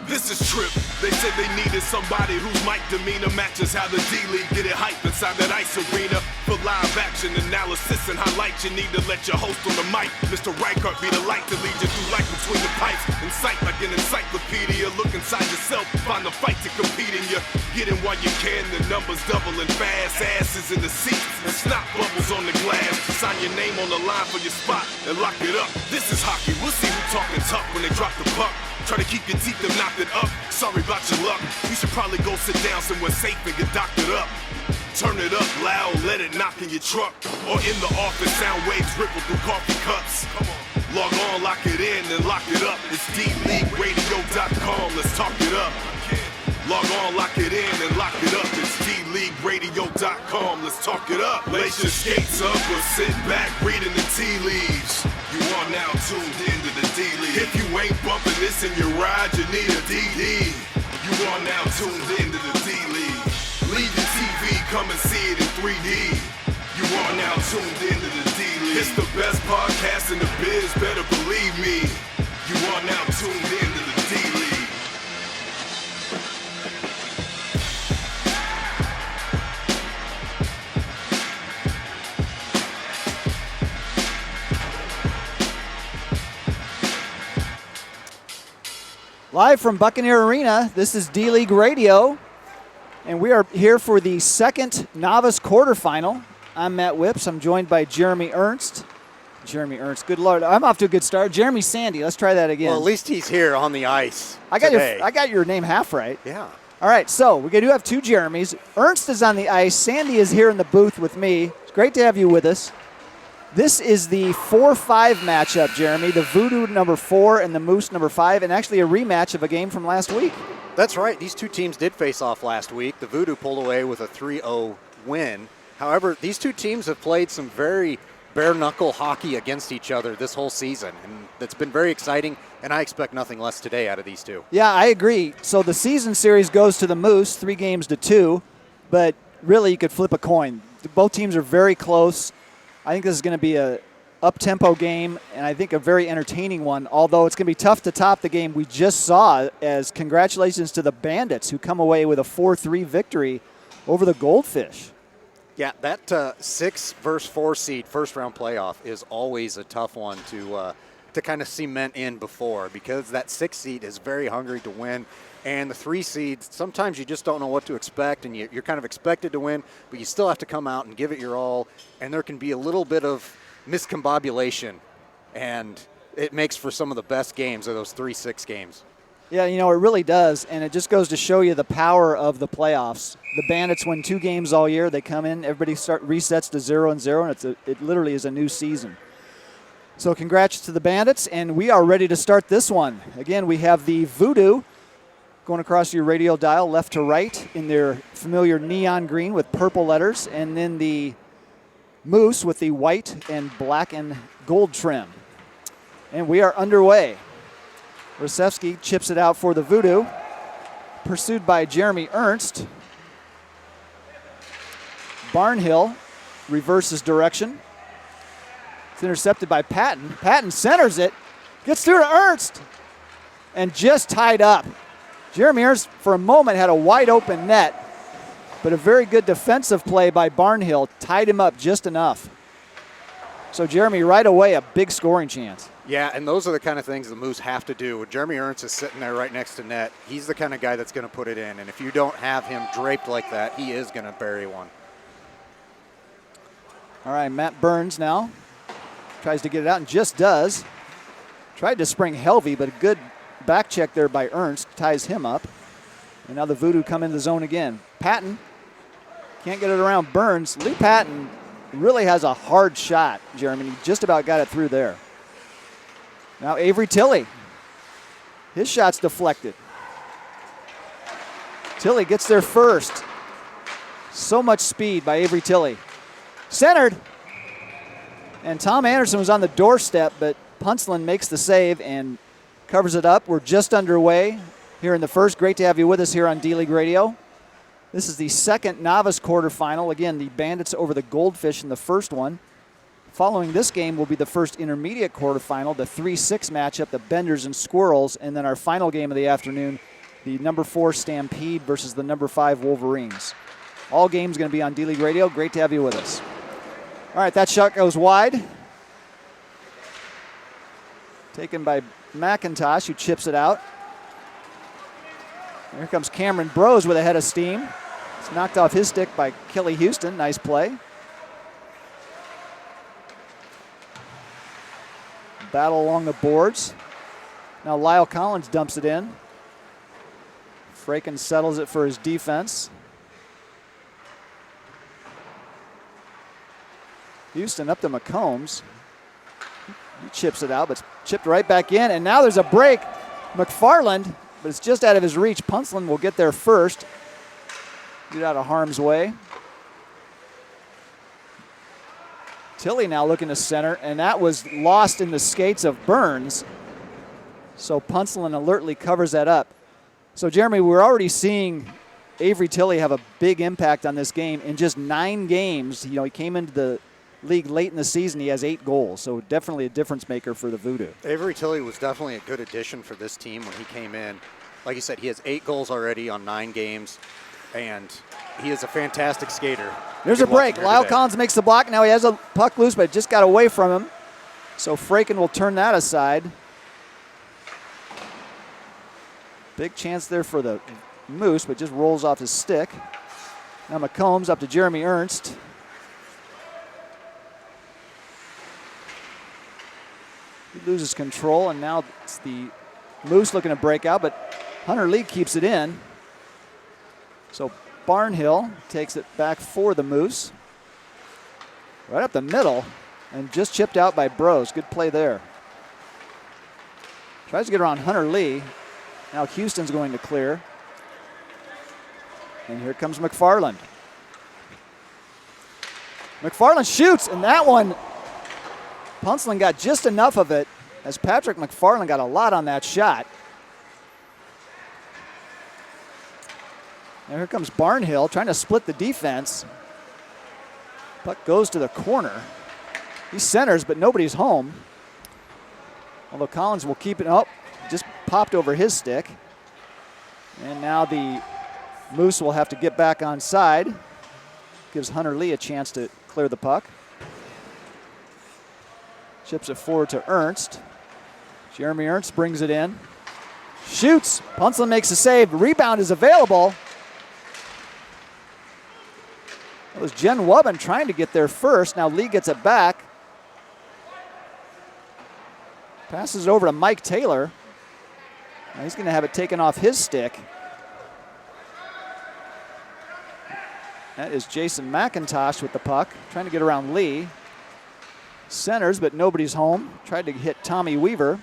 This is Trip. They said they needed somebody whose mic demeanor matches how the D-League get it hype inside that ice arena. For live action analysis and highlights, you need to let your host on the mic, Mr. Reichert, be the light to lead you through life between the pipes. Incite like an encyclopedia. Look inside yourself, find a fight to compete in you. Get in while you can, the numbers doubling fast. Asses in the seats and snot bubbles on the glass. Sign your name on the line for your spot and lock it up. This is hockey. We'll see who talking tough when they drop the puck. Try to keep your teeth and knock it up. Sorry about your luck. You should probably go sit down somewhere safe and get doctored up. Turn it up loud, let it knock in your truck. Or in the office, sound waves ripple through coffee cups. Come on. Log on, lock it in, and lock it up. It's DLeagueRadio.com, let's talk it up. Log on, lock it in, and lock it up. It's DLeagueRadio.com, let's talk it up. Lace your skates up or sit back reading the tea leaves. You are now tuned into the D-League. If you ain't bumping this in your ride, you need a DD. You are now tuned into the D-League. Leave your TV, come and see it in 3D. You are now tuned into the D-League. It's the best podcast in the biz, better believe me. You are now tuned into the D-League. Live from Buccaneer Arena, this is D-League Radio, and we are here for the second novice quarterfinal. I'm Matt Whips. I'm joined by Jeremy Ernst. Jeremy Ernst, good Lord. I'm off to a good start. Jeremy Sandy, let's try that again. Well, at least he's here on the ice I got your name half right. Yeah. All right, so we do have two Jeremys. Ernst is on the ice. Sandy is here in the booth with me. It's great to have you with us. This is the 4-5 matchup, Jeremy. The Voodoo number 4 and the Moose number 5, and actually a rematch of a game from last week. That's right. These two teams did face off last week. The Voodoo pulled away with a 3-0 win. However, these two teams have played some very bare-knuckle hockey against each other this whole season, and it's been very exciting, and I expect nothing less today out of these two. Yeah, I agree. So the season series goes to the Moose, 3-2, but really you could flip a coin. Both teams are very close. I think this is going to be a up-tempo game, and I think a very entertaining one, although it's going to be tough to top the game we just saw, as congratulations to the Bandits, who come away with a 4-3 victory over the Goldfish. Yeah, that 6 versus 4 seed first-round playoff is always a tough one to kind of cement in before, because that 6 seed is very hungry to win. And the 3 seeds, sometimes you just don't know what to expect, and you're kind of expected to win, but you still have to come out and give it your all, and there can be a little bit of miscombobulation, and it makes for some of the best games of those 3-6 games. Yeah, it really does, and it just goes to show you the power of the playoffs. The Bandits win 2 games all year. They come in, everybody resets to 0-0, and it literally is a new season. So congrats to the Bandits, and we are ready to start this one. Again, we have the Voodoo going across your radio dial left to right in their familiar neon green with purple letters, and then the Moose with the white and black and gold trim. And we are underway. Rosevsky chips it out for the Voodoo, pursued by Jeremy Ernst. Barnhill reverses direction. It's intercepted by Patton. Patton centers it, gets through to Ernst, and just tied up. Jeremy Ernst, for a moment, had a wide open net, but a very good defensive play by Barnhill tied him up just enough. So Jeremy, right away, a big scoring chance. Yeah, and those are the kind of things the Moose have to do. When Jeremy Ernst is sitting there right next to net, he's the kind of guy that's going to put it in. And if you don't have him draped like that, he is going to bury one. All right, Matt Burns now tries to get it out and just does. Tried to spring Helvey, but a good back check there by Ernst ties him up. And now the Voodoo come in the zone again. Patton can't get it around Burns. Lee Patton really has a hard shot, Jeremy. He just about got it through there. Now Avery Tilley. His shot's deflected. Tilley gets there first. So much speed by Avery Tilley. Centered. And Tom Anderson was on the doorstep, but Punslin makes the save and covers it up. We're just underway here in the first. Great to have you with us here on D-League Radio. This is the second novice quarterfinal. Again, the Bandits over the Goldfish in the first one. Following this game will be the first intermediate quarterfinal, the 3-6 matchup, the Benders and Squirrels, and then our final game of the afternoon the number 4 Stampede versus the number 5 Wolverines. All games going to be on D-League Radio. Great to have you with us. All right, that shot goes wide. Taken by McIntosh, who chips it out. Here comes Cameron Brose with a head of steam. It's knocked off his stick by Kelly Houston. Nice play. Battle along the boards. Now Lyle Collins dumps it in. Fraken settles it for his defense. Houston up to McCombs. He chips it out, but it's chipped right back in. And now there's a break. McFarland, but it's just out of his reach. Puntsland will get there first. Get out of harm's way. Tilley now looking to center, and that was lost in the skates of Burns. So Puntsland alertly covers that up. So Jeremy, we're already seeing Avery Tilley have a big impact on this game. In just 9 games, he came into the league late in the season. He has 8 goals, so definitely a difference maker for the Voodoo. Avery Tilley was definitely a good addition for this team when he came in. Like you said, he has 8 goals already on 9 games, and he is a fantastic skater. There's a break. Lyle Collins makes the block. Now he has a puck loose, but it just got away from him. So Fraken will turn that aside. Big chance there for the Moose, but just rolls off his stick. Now McCombs up to Jeremy Ernst. He loses control, and now it's the Moose looking to break out, but Hunter Lee keeps it in. So Barnhill takes it back for the Moose. Right up the middle, and just chipped out by Brose. Good play there. Tries to get around Hunter Lee. Now Houston's going to clear. And here comes McFarland. McFarland shoots, and that one, Puntsland got just enough of it, as Patrick McFarland got a lot on that shot. And here comes Barnhill trying to split the defense. Puck goes to the corner. He centers, but nobody's home. Although Collins will keep it up. Just popped over his stick. And now the Moose will have to get back on side. Gives Hunter Lee a chance to clear the puck. Chips it forward to Ernst. Jeremy Ernst brings it in. Shoots. Puntsland makes a save. Rebound is available. That was Jen Wubben trying to get there first. Now Lee gets it back. Passes it over to Mike Taylor. Now he's going to have it taken off his stick. That is Jason McIntosh with the puck, trying to get around Lee. Centers, but nobody's home. Tried to hit Tommy Weaver.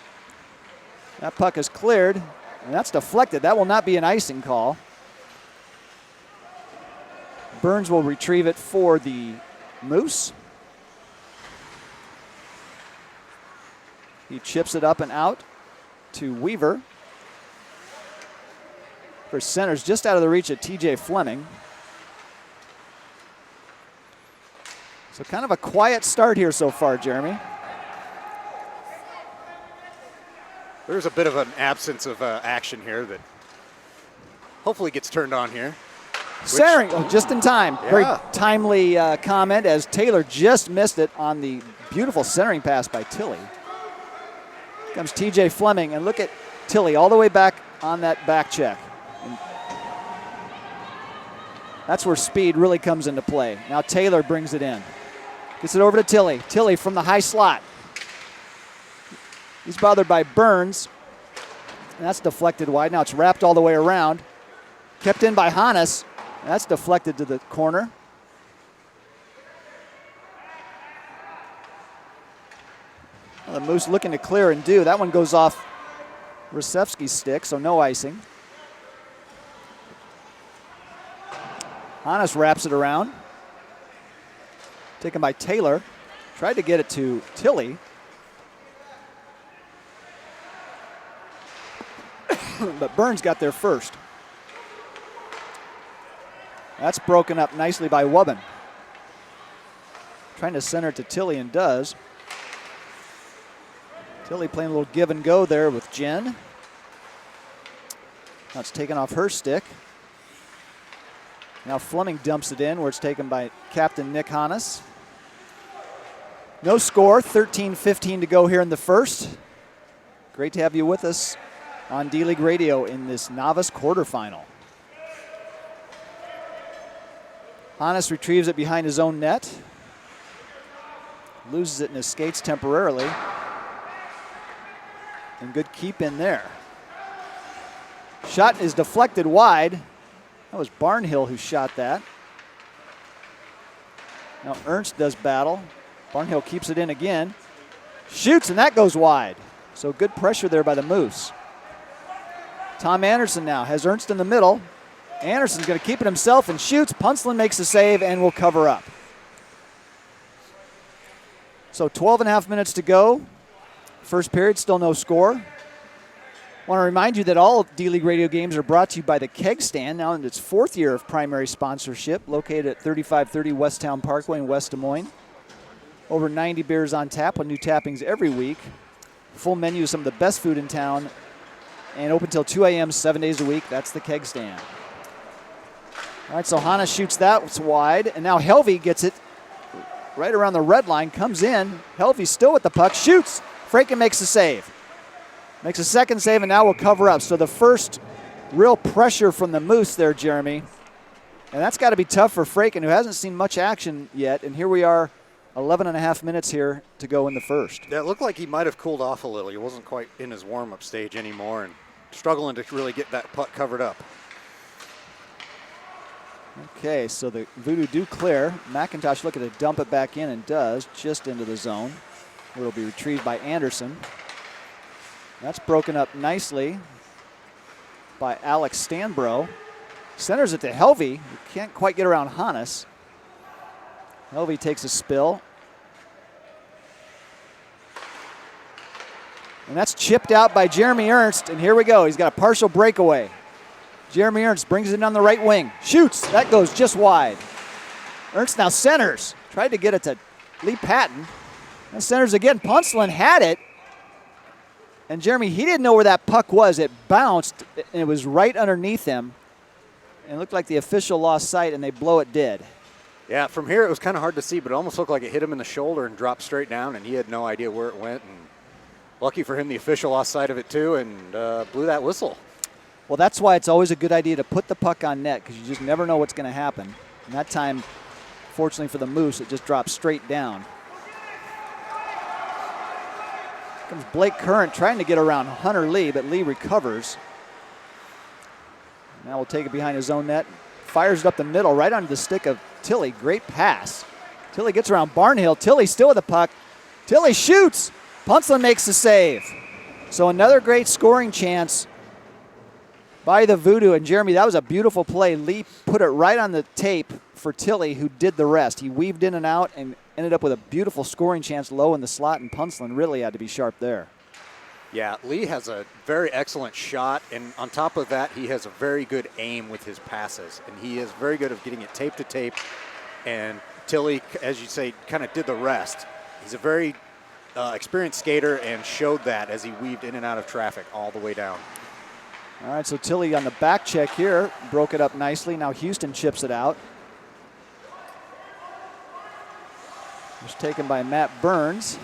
That puck is cleared, and that's deflected. That will not be an icing call. Burns will retrieve it for the Moose. He chips it up and out to Weaver. For centers, just out of the reach of TJ Fleming. So kind of a quiet start here so far, Jeremy. There's a bit of an absence of action here that hopefully gets turned on here. Centering, just in time. Yeah. Very timely comment, as Taylor just missed it on the beautiful centering pass by Tilley. Comes TJ Fleming, and look at Tilley all the way back on that back check. And that's where speed really comes into play. Now Taylor brings it in. Gets it over to Tilley. Tilley from the high slot. He's bothered by Burns. And that's deflected wide. Now it's wrapped all the way around. Kept in by Hannes. That's deflected to the corner. Well, the Moose looking to clear and do. That one goes off Rusevsky's stick, so no icing. Hannes wraps it around. Taken by Taylor. Tried to get it to Tilley. But Burns got there first. That's broken up nicely by Wubben. Trying to center it to Tilley, and does. Tilley playing a little give and go there with Jen. Now it's taken off her stick. Now Fleming dumps it in where it's taken by Captain Nick Hannes. No score, 13-15 to go here in the first. Great to have you with us on D-League Radio in this novice quarterfinal. Hannes retrieves it behind his own net. Loses it in his skates temporarily. And good keep in there. Shot is deflected wide. That was Barnhill who shot that. Now Ernst does battle. Barnhill keeps it in again. Shoots, and that goes wide. So good pressure there by the Moose. Tom Anderson now has Ernst in the middle. Anderson's going to keep it himself and shoots. Punslin makes the save and will cover up. So 12.5 minutes to go. First period, still no score. Want to remind you that all D-League Radio games are brought to you by the Keg Stand, now in its 4th year of primary sponsorship, located at 3530 West Town Parkway in West Des Moines. Over 90 beers on tap with new tappings every week. Full menu of some of the best food in town, and open till 2 a.m. 7 days a week. That's the Keg Stand. All right, so Hannes shoots that. It's wide, and now Helvey gets it right around the red line, comes in. Helvey still with the puck, shoots. Franken makes the save. Makes a second save, and now we'll cover up. So the first real pressure from the Moose there, Jeremy. And that's got to be tough for Franken, who hasn't seen much action yet. And here we are, 11.5 minutes here to go in the first. Yeah, it looked like he might have cooled off a little. He wasn't quite in his warm-up stage anymore and struggling to really get that puck covered up. Okay, so the Voodoo do clear. McIntosh looking to dump it back in and does, just into the zone. It'll be retrieved by Anderson. That's broken up nicely by Alex Stanbro. Centers it to Helvey, who can't quite get around Hannes. Helvey takes a spill. And that's chipped out by Jeremy Ernst, and here we go. He's got a partial breakaway. Jeremy Ernst brings it down the right wing. Shoots, that goes just wide. Ernst now centers. Tried to get it to Lee Patton. And centers again. Punslin had it. And Jeremy, he didn't know where that puck was. It bounced, and it was right underneath him. And it looked like the official lost sight, and they blow it dead. Yeah, from here it was kind of hard to see, but it almost looked like it hit him in the shoulder and dropped straight down, and he had no idea where it went. And lucky for him, the official lost sight of it too and blew that whistle. Well, that's why it's always a good idea to put the puck on net, because you just never know what's going to happen. And that time, fortunately for the Moose, it just dropped straight down. Comes Blake Current trying to get around Hunter Lee, but Lee recovers. Now we'll take it behind his own net. Fires it up the middle, right onto the stick of Tilley. Great pass. Tilley gets around Barnhill. Tilley still with the puck. Tilley shoots. Punslin makes the save. So another great scoring chance by the Voodoo. And Jeremy, that was a beautiful play. Lee put it right on the tape for Tilley, who did the rest. He weaved in and out and ended up with a beautiful scoring chance low in the slot, and Punslin really had to be sharp there. Yeah, Lee has a very excellent shot, and on top of that, he has a very good aim with his passes, and he is very good at getting it tape to tape, and Tilley, as you say, kind of did the rest. He's a very experienced skater and showed that as he weaved in and out of traffic all the way down. All right, so Tilley on the back check here, broke it up nicely. Now Houston chips it out. It's taken by Matt Burns.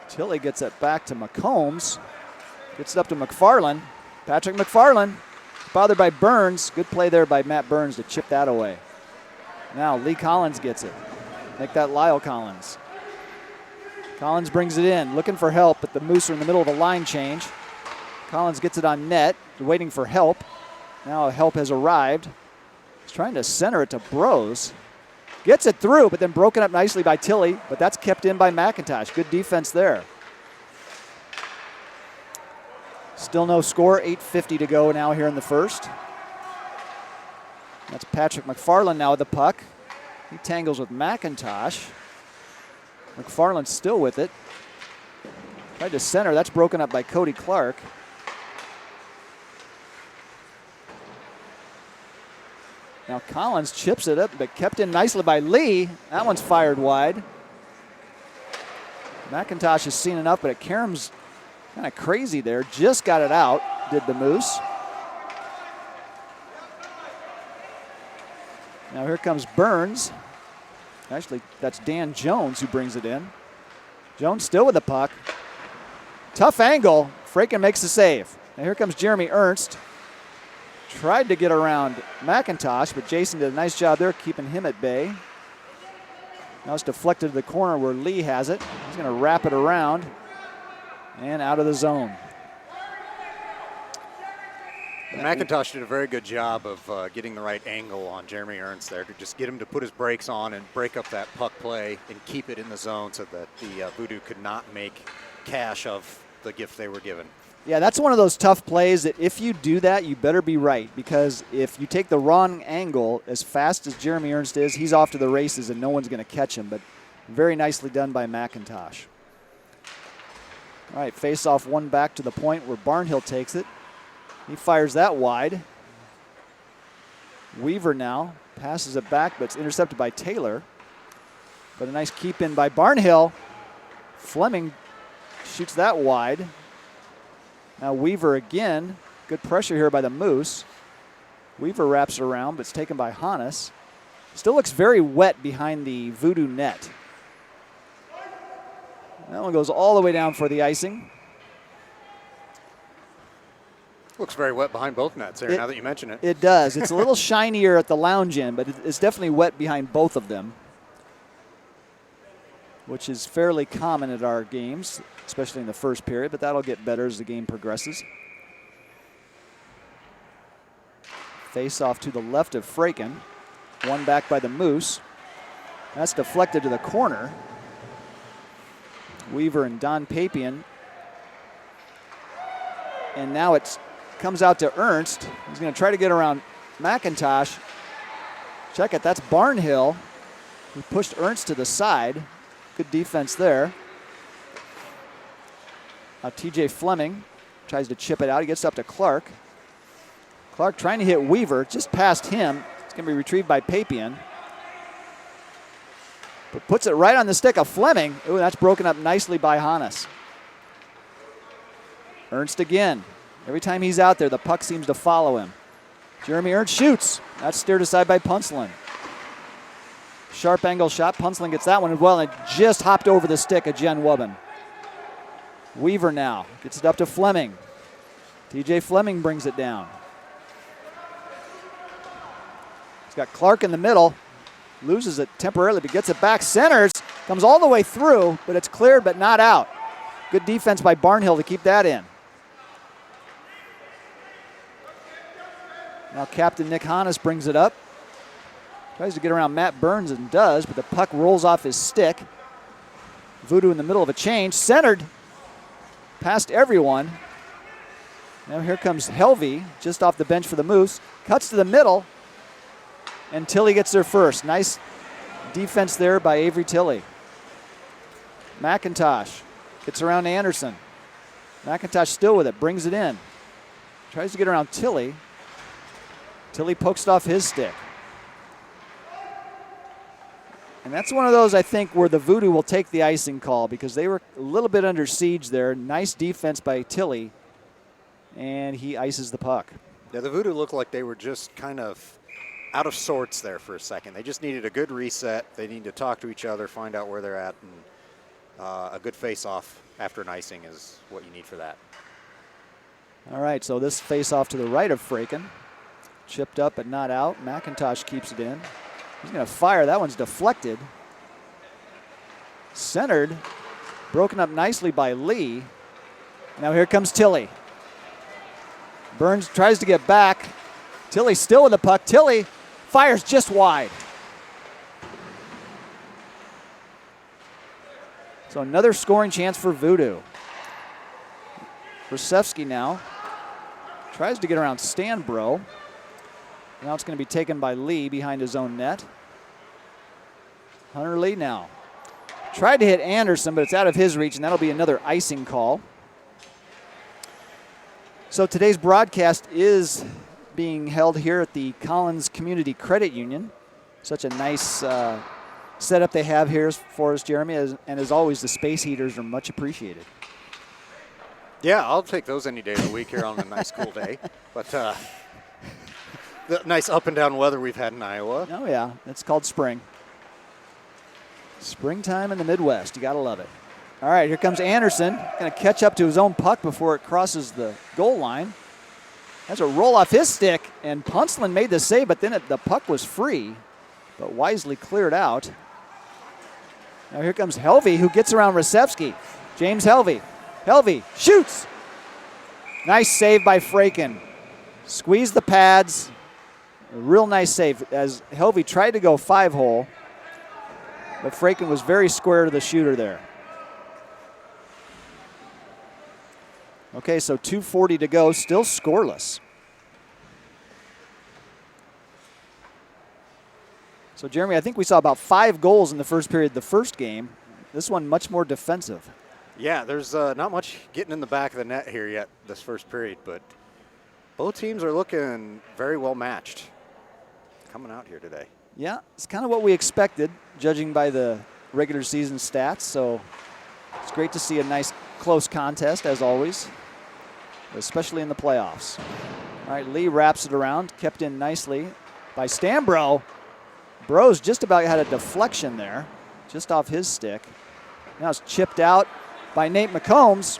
Tilley gets it back to McCombs. Gets it up to McFarland. Patrick McFarland, bothered by Burns. Good play there by Matt Burns to chip that away. Now Lee Collins gets it. Make that Lyle Collins. Collins brings it in, looking for help, but the Moose are in the middle of a line change. Collins gets it on net, waiting for help. Now help has arrived. He's trying to center it to Bros. Gets it through, but then broken up nicely by Tilley, but that's kept in by McIntosh. Good defense there. Still no score, 8:50 to go now here in the first. That's Patrick McFarland now with the puck. He tangles with McIntosh. McFarland's still with it. Tried to center, that's broken up by Cody Clark. Now Collins chips it up, but kept in nicely by Lee. That one's fired wide. McIntosh has seen enough, but it caroms Kind of crazy there. Just got it out, did the Moose. Now here comes Burns. Actually, that's Dan Jones who brings it in. Jones still with the puck. Tough angle. Fraken makes the save. Now here comes Jeremy Ernst. Tried to get around McIntosh, but Jason did a nice job there keeping him at bay. Now it's deflected to the corner where Lee has it. He's going to wrap it around and out of the zone. McIntosh did a very good job of getting the right angle on Jeremy Ernst there to just get him to put his brakes on and break up that puck play and keep it in the zone so that the Voodoo could not make cash of the gift they were given. Yeah, that's one of those tough plays that if you do that, you better be right, because if you take the wrong angle, as fast as Jeremy Ernst is, he's off to the races and no one's going to catch him. But very nicely done by McIntosh. All right, face-off one back to the point where Barnhill takes it. He fires that wide. Weaver now passes it back, but it's intercepted by Taylor. But a nice keep in by Barnhill. Fleming shoots that wide. Now Weaver again. Good pressure here by the Moose. Weaver wraps around, but it's taken by Hannes. Still looks very wet behind the Voodoo net. That one goes all the way down for the icing. Looks very wet behind both nets here, now that you mention it. It does. It's a little shinier at the lounge end, but it's definitely wet behind both of them, which is fairly common at our games, especially in the first period, but that'll get better as the game progresses. Face off to the left of Fraken. One back by the Moose. That's deflected to the corner. Weaver and Don Papian. And now it comes out to Ernst. He's going to try to get around McIntosh. Check it, that's Barnhill, who pushed Ernst to the side. Good defense there. Now TJ Fleming tries to chip it out. He gets up to Clark. Clark trying to hit Weaver, just past him. It's going to be retrieved by Papian. But puts it right on the stick of Fleming. Ooh, that's broken up nicely by Hannes. Ernst again. Every time he's out there, the puck seems to follow him. Jeremy Ernst shoots. That's steered aside by Punslin. Sharp angle shot. Punslin gets that one as well, and it just hopped over the stick of Jen Wubben. Weaver now gets it up to Fleming. TJ Fleming brings it down. He's got Clark in the middle. Loses it temporarily, but gets it back. Centers. Comes all the way through, but it's cleared but not out. Good defense by Barnhill to keep that in. Now Captain Nick Hannes brings it up. Tries to get around Matt Burns and does, but the puck rolls off his stick. Voodoo in the middle of a change. Centered past everyone. Now here comes Helvey just off the bench for the Moose. Cuts to the middle. And Tilley gets there first. Nice defense there by Avery Tilley. McIntosh gets around Anderson. McIntosh still with it, brings it in. Tries to get around Tilley. Tilley pokes it off his stick. And that's one of those, I think, where the Voodoo will take the icing call because they were a little bit under siege there. Nice defense by Tilley. And he ices the puck. Yeah, the Voodoo looked like they were just kind of out of sorts there for a second. They just needed a good reset. They need to talk to each other, find out where they're at, and a good face-off after an icing is what you need for that. All right, so this face-off to the right of Fraken. Chipped up but not out. McIntosh keeps it in. He's going to fire. That one's deflected. Centered. Broken up nicely by Lee. Now here comes Tilley. Burns tries to get back. Tilley still with the puck. Tilley fires just wide. So another scoring chance for Voodoo. Rusevsky now tries to get around Stanbro. Now it's going to be taken by Lee behind his own net. Hunter Lee now. Tried to hit Anderson, but it's out of his reach, and that'll be another icing call. So today's broadcast is being held here at the Collins Community Credit Union. Such a nice setup they have here for us, Jeremy, and as always, the space heaters are much appreciated. Yeah, I'll take those any day of the week here on a nice cool day. But the nice up and down weather we've had in Iowa. Oh, yeah. It's called spring. Springtime in the Midwest. You got to love it. All right, here comes Anderson. Going to catch up to his own puck before it crosses the goal line. Has a roll off his stick, and Punslin made the save, but then the puck was free, but wisely cleared out. Now here comes Helvey, who gets around Rasevsky. James Helvey. Helvey shoots. Nice save by Fraken. Squeezed the pads. A real nice save as Helvey tried to go 5-hole, but Fraken was very square to the shooter there. Okay, so 2:40 to go, still scoreless. So, Jeremy, I think we saw about 5 goals in the first period the first game. This one much more defensive. Yeah, there's not much getting in the back of the net here yet this first period, but both teams are looking very well matched coming out here today. Yeah, it's kind of what we expected, judging by the regular season stats. So it's great to see a nice close contest, as always, especially in the playoffs. All right, Lee wraps it around, kept in nicely by Stambro. Bros just about had a deflection there, just off his stick. Now it's chipped out by Nate McCombs.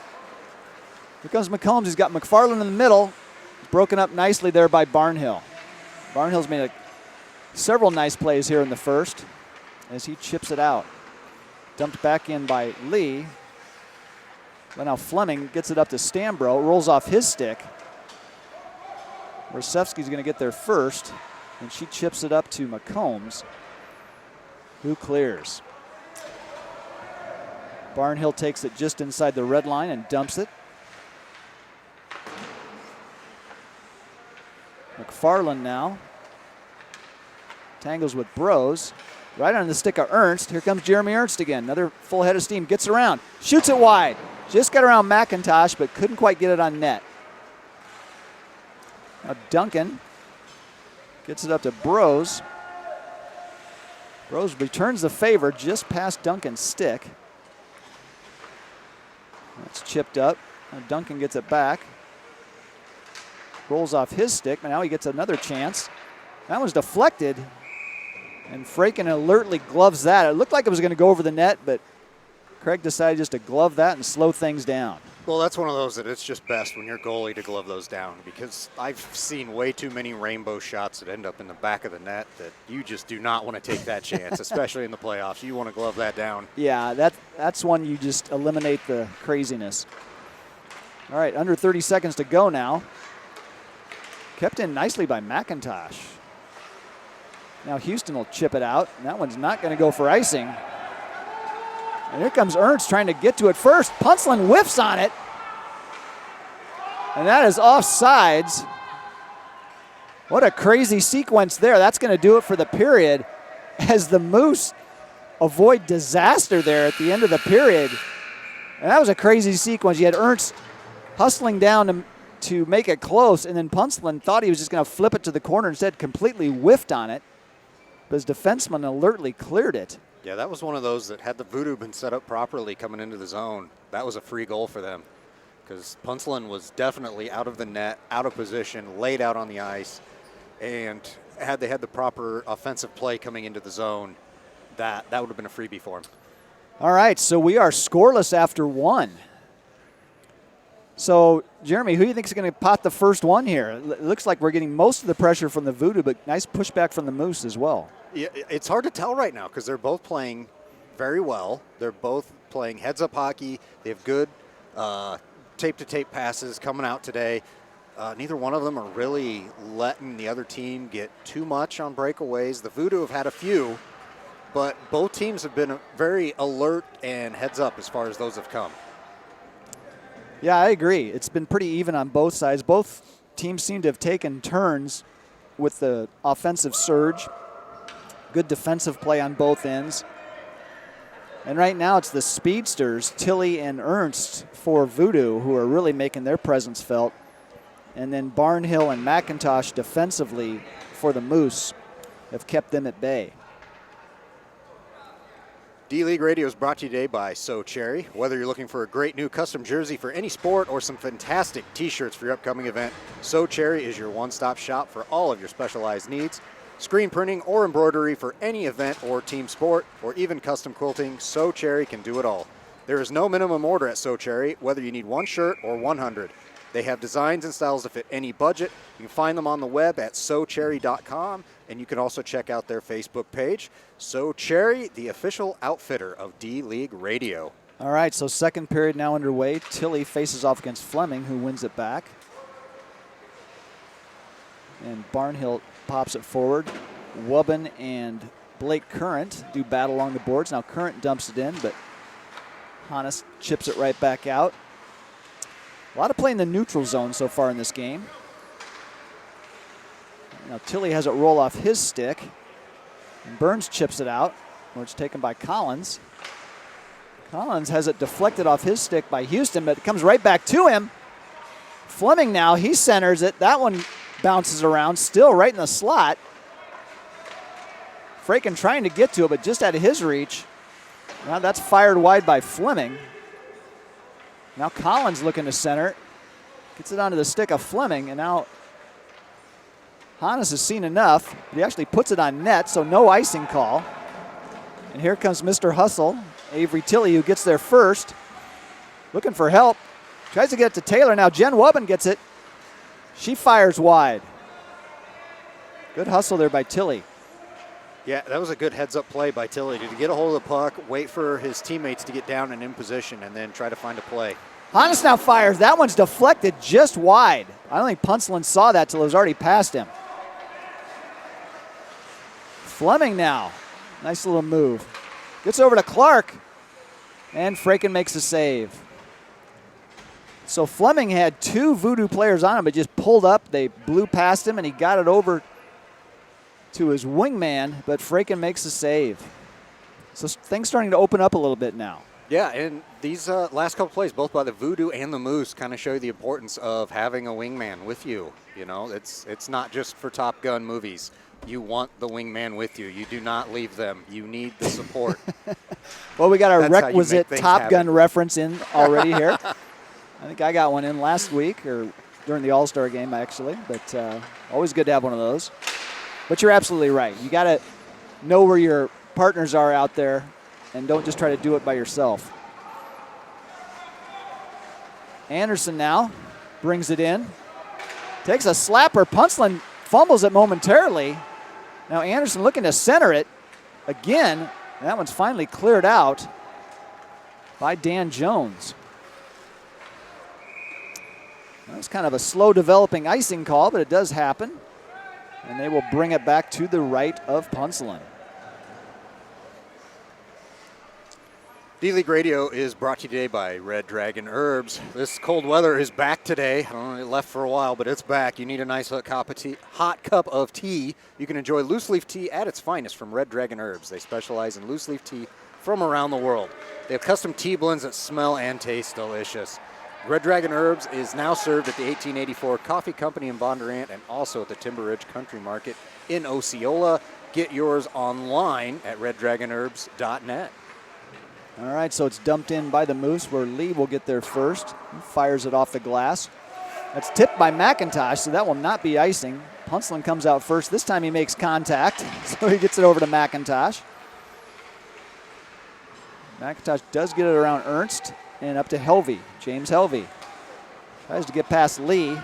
Here comes McCombs. He's got McFarland in the middle. Broken up nicely there by Barnhill. Barnhill's made several nice plays here in the first as he chips it out. Dumped back in by Lee. But now Fleming gets it up to Stambro, rolls off his stick. Rasevsky's going to get there first, and she chips it up to McCombs, who clears. Barnhill takes it just inside the red line and dumps it. McFarland now tangles with Bros. Right on the stick of Ernst. Here comes Jeremy Ernst again. Another full head of steam. Gets around. Shoots it wide. Just got around McIntosh, but couldn't quite get it on net. Now Duncan gets it up to Bros. Bros returns the favor just past Duncan's stick. That's chipped up. Now Duncan gets it back. Rolls off his stick, but now he gets another chance. That was deflected, and Fraken alertly gloves that. It looked like it was going to go over the net, but Craig decided just to glove that and slow things down. Well, that's one of those that it's just best when you're goalie to glove those down, because I've seen way too many rainbow shots that end up in the back of the net that you just do not want to take that chance, especially in the playoffs. You want to glove that down. Yeah, that's one you just eliminate the craziness. All right, under 30 seconds to go now. Kept in nicely by McIntosh. Now Houston will chip it out, and that one's not going to go for icing. And here comes Ernst trying to get to it first. Punslin whiffs on it. And that is offsides. What a crazy sequence there. That's going to do it for the period as the Moose avoid disaster there at the end of the period. And that was a crazy sequence. You had Ernst hustling down to make it close, and then Punslin thought he was just going to flip it to the corner, instead completely whiffed on it. But his defenseman alertly cleared it. Yeah, that was one of those that had the Voodoo been set up properly coming into the zone, that was a free goal for them, because Punslin was definitely out of the net, out of position, laid out on the ice, and had they had the proper offensive play coming into the zone, that would have been a freebie for him. All right, so we are scoreless after one. So, Jeremy, who do you think is going to pot the first one here? It looks like we're getting most of the pressure from the Voodoo, but nice pushback from the Moose as well. Yeah, it's hard to tell right now because they're both playing very well. They're both playing heads-up hockey. They have good tape-to-tape passes coming out today. Neither one of them are really letting the other team get too much on breakaways. The Voodoo have had a few, but both teams have been very alert and heads-up as far as those have come. Yeah, I agree. It's been pretty even on both sides. Both teams seem to have taken turns with the offensive surge. Good defensive play on both ends. And right now it's the speedsters, Tilly and Ernst, for Voodoo, who are really making their presence felt. And then Barnhill and McIntosh defensively for the Moose have kept them at bay. D-League Radio is brought to you today by So Cherry. Whether you're looking for a great new custom jersey for any sport or some fantastic t-shirts for your upcoming event, So Cherry is your one-stop shop for all of your specialized needs. Screen printing or embroidery for any event or team sport, or even custom quilting, So Cherry can do it all. There is no minimum order at So Cherry, whether you need one shirt or 100. They have designs and styles to fit any budget. You can find them on the web at socherry.com, and you can also check out their Facebook page. So Cherry, the official outfitter of D-League Radio. All right, so second period now underway. Tilly faces off against Fleming, who wins it back. And Barnhill pops it forward. Wubbin and Blake Current do battle along the boards. Now Current dumps it in, but Hannes chips it right back out. A lot of play in the neutral zone so far in this game. Now Tilly has it roll off his stick. And Burns chips it out, where it's taken by Collins. Collins has it deflected off his stick by Houston, but it comes right back to him. Fleming now, he centers it. That one bounces around, still right in the slot. Fraken trying to get to it, but just out of his reach. Now that's fired wide by Fleming. Now Collins looking to center. Gets it onto the stick of Fleming, and now Hannes has seen enough. He actually puts it on net, so no icing call. And here comes Mr. Hustle, Avery Tilly, who gets there first. Looking for help. Tries to get it to Taylor. Now Jen Wubbin gets it. She fires wide. Good hustle there by Tilly. Yeah, that was a good heads-up play by Tilly to get a hold of the puck, wait for his teammates to get down and in position, and then try to find a play. Hannes now fires. That one's deflected just wide. I don't think Punslin saw that till it was already past him. Fleming now. Nice little move. Gets over to Clark, and Fraken makes a save. So Fleming had two Voodoo players on him, but just pulled up. They blew past him, and he got it over to his wingman, but Fraken makes a save. So things starting to open up a little bit now. Yeah, and these last couple plays, both by the Voodoo and the Moose, kind of show you the importance of having a wingman with you. You know, it's not just for Top Gun movies. You want the wingman with you. You do not leave them. You need the support. Well, we got our That's how you requisite make Top things Gun happen. reference in already here. I think I got one in last week, or during the All-Star game, actually. But always good to have one of those. But you're absolutely right. You got to know where your partners are out there, and don't just try to do it by yourself. Anderson now brings it in. Takes a slapper. Punslin fumbles it momentarily. Now Anderson looking to center it again. And that one's finally cleared out by Dan Jones. That was kind of a slow developing icing call, but it does happen. And they will bring it back to the right of Punslin. D-League Radio is brought to you today by Red Dragon Herbs. This cold weather is back today. I don't know, it left for a while, but it's back. You need a nice hot cup of tea. You can enjoy loose leaf tea at its finest from Red Dragon Herbs. They specialize in loose leaf tea from around the world. They have custom tea blends that smell and taste delicious. Red Dragon Herbs is now served at the 1884 Coffee Company in Bondurant and also at the Timber Ridge Country Market in Osceola. Get yours online at reddragonherbs.net. All right, so it's dumped in by the Moose, where Lee will get there first. He fires it off the glass. That's tipped by McIntosh, so that will not be icing. Punslin comes out first. This time he makes contact, so he gets it over to McIntosh. McIntosh does get it around Ernst and up to Helvey, James Helvey. Tries to get past Lee. But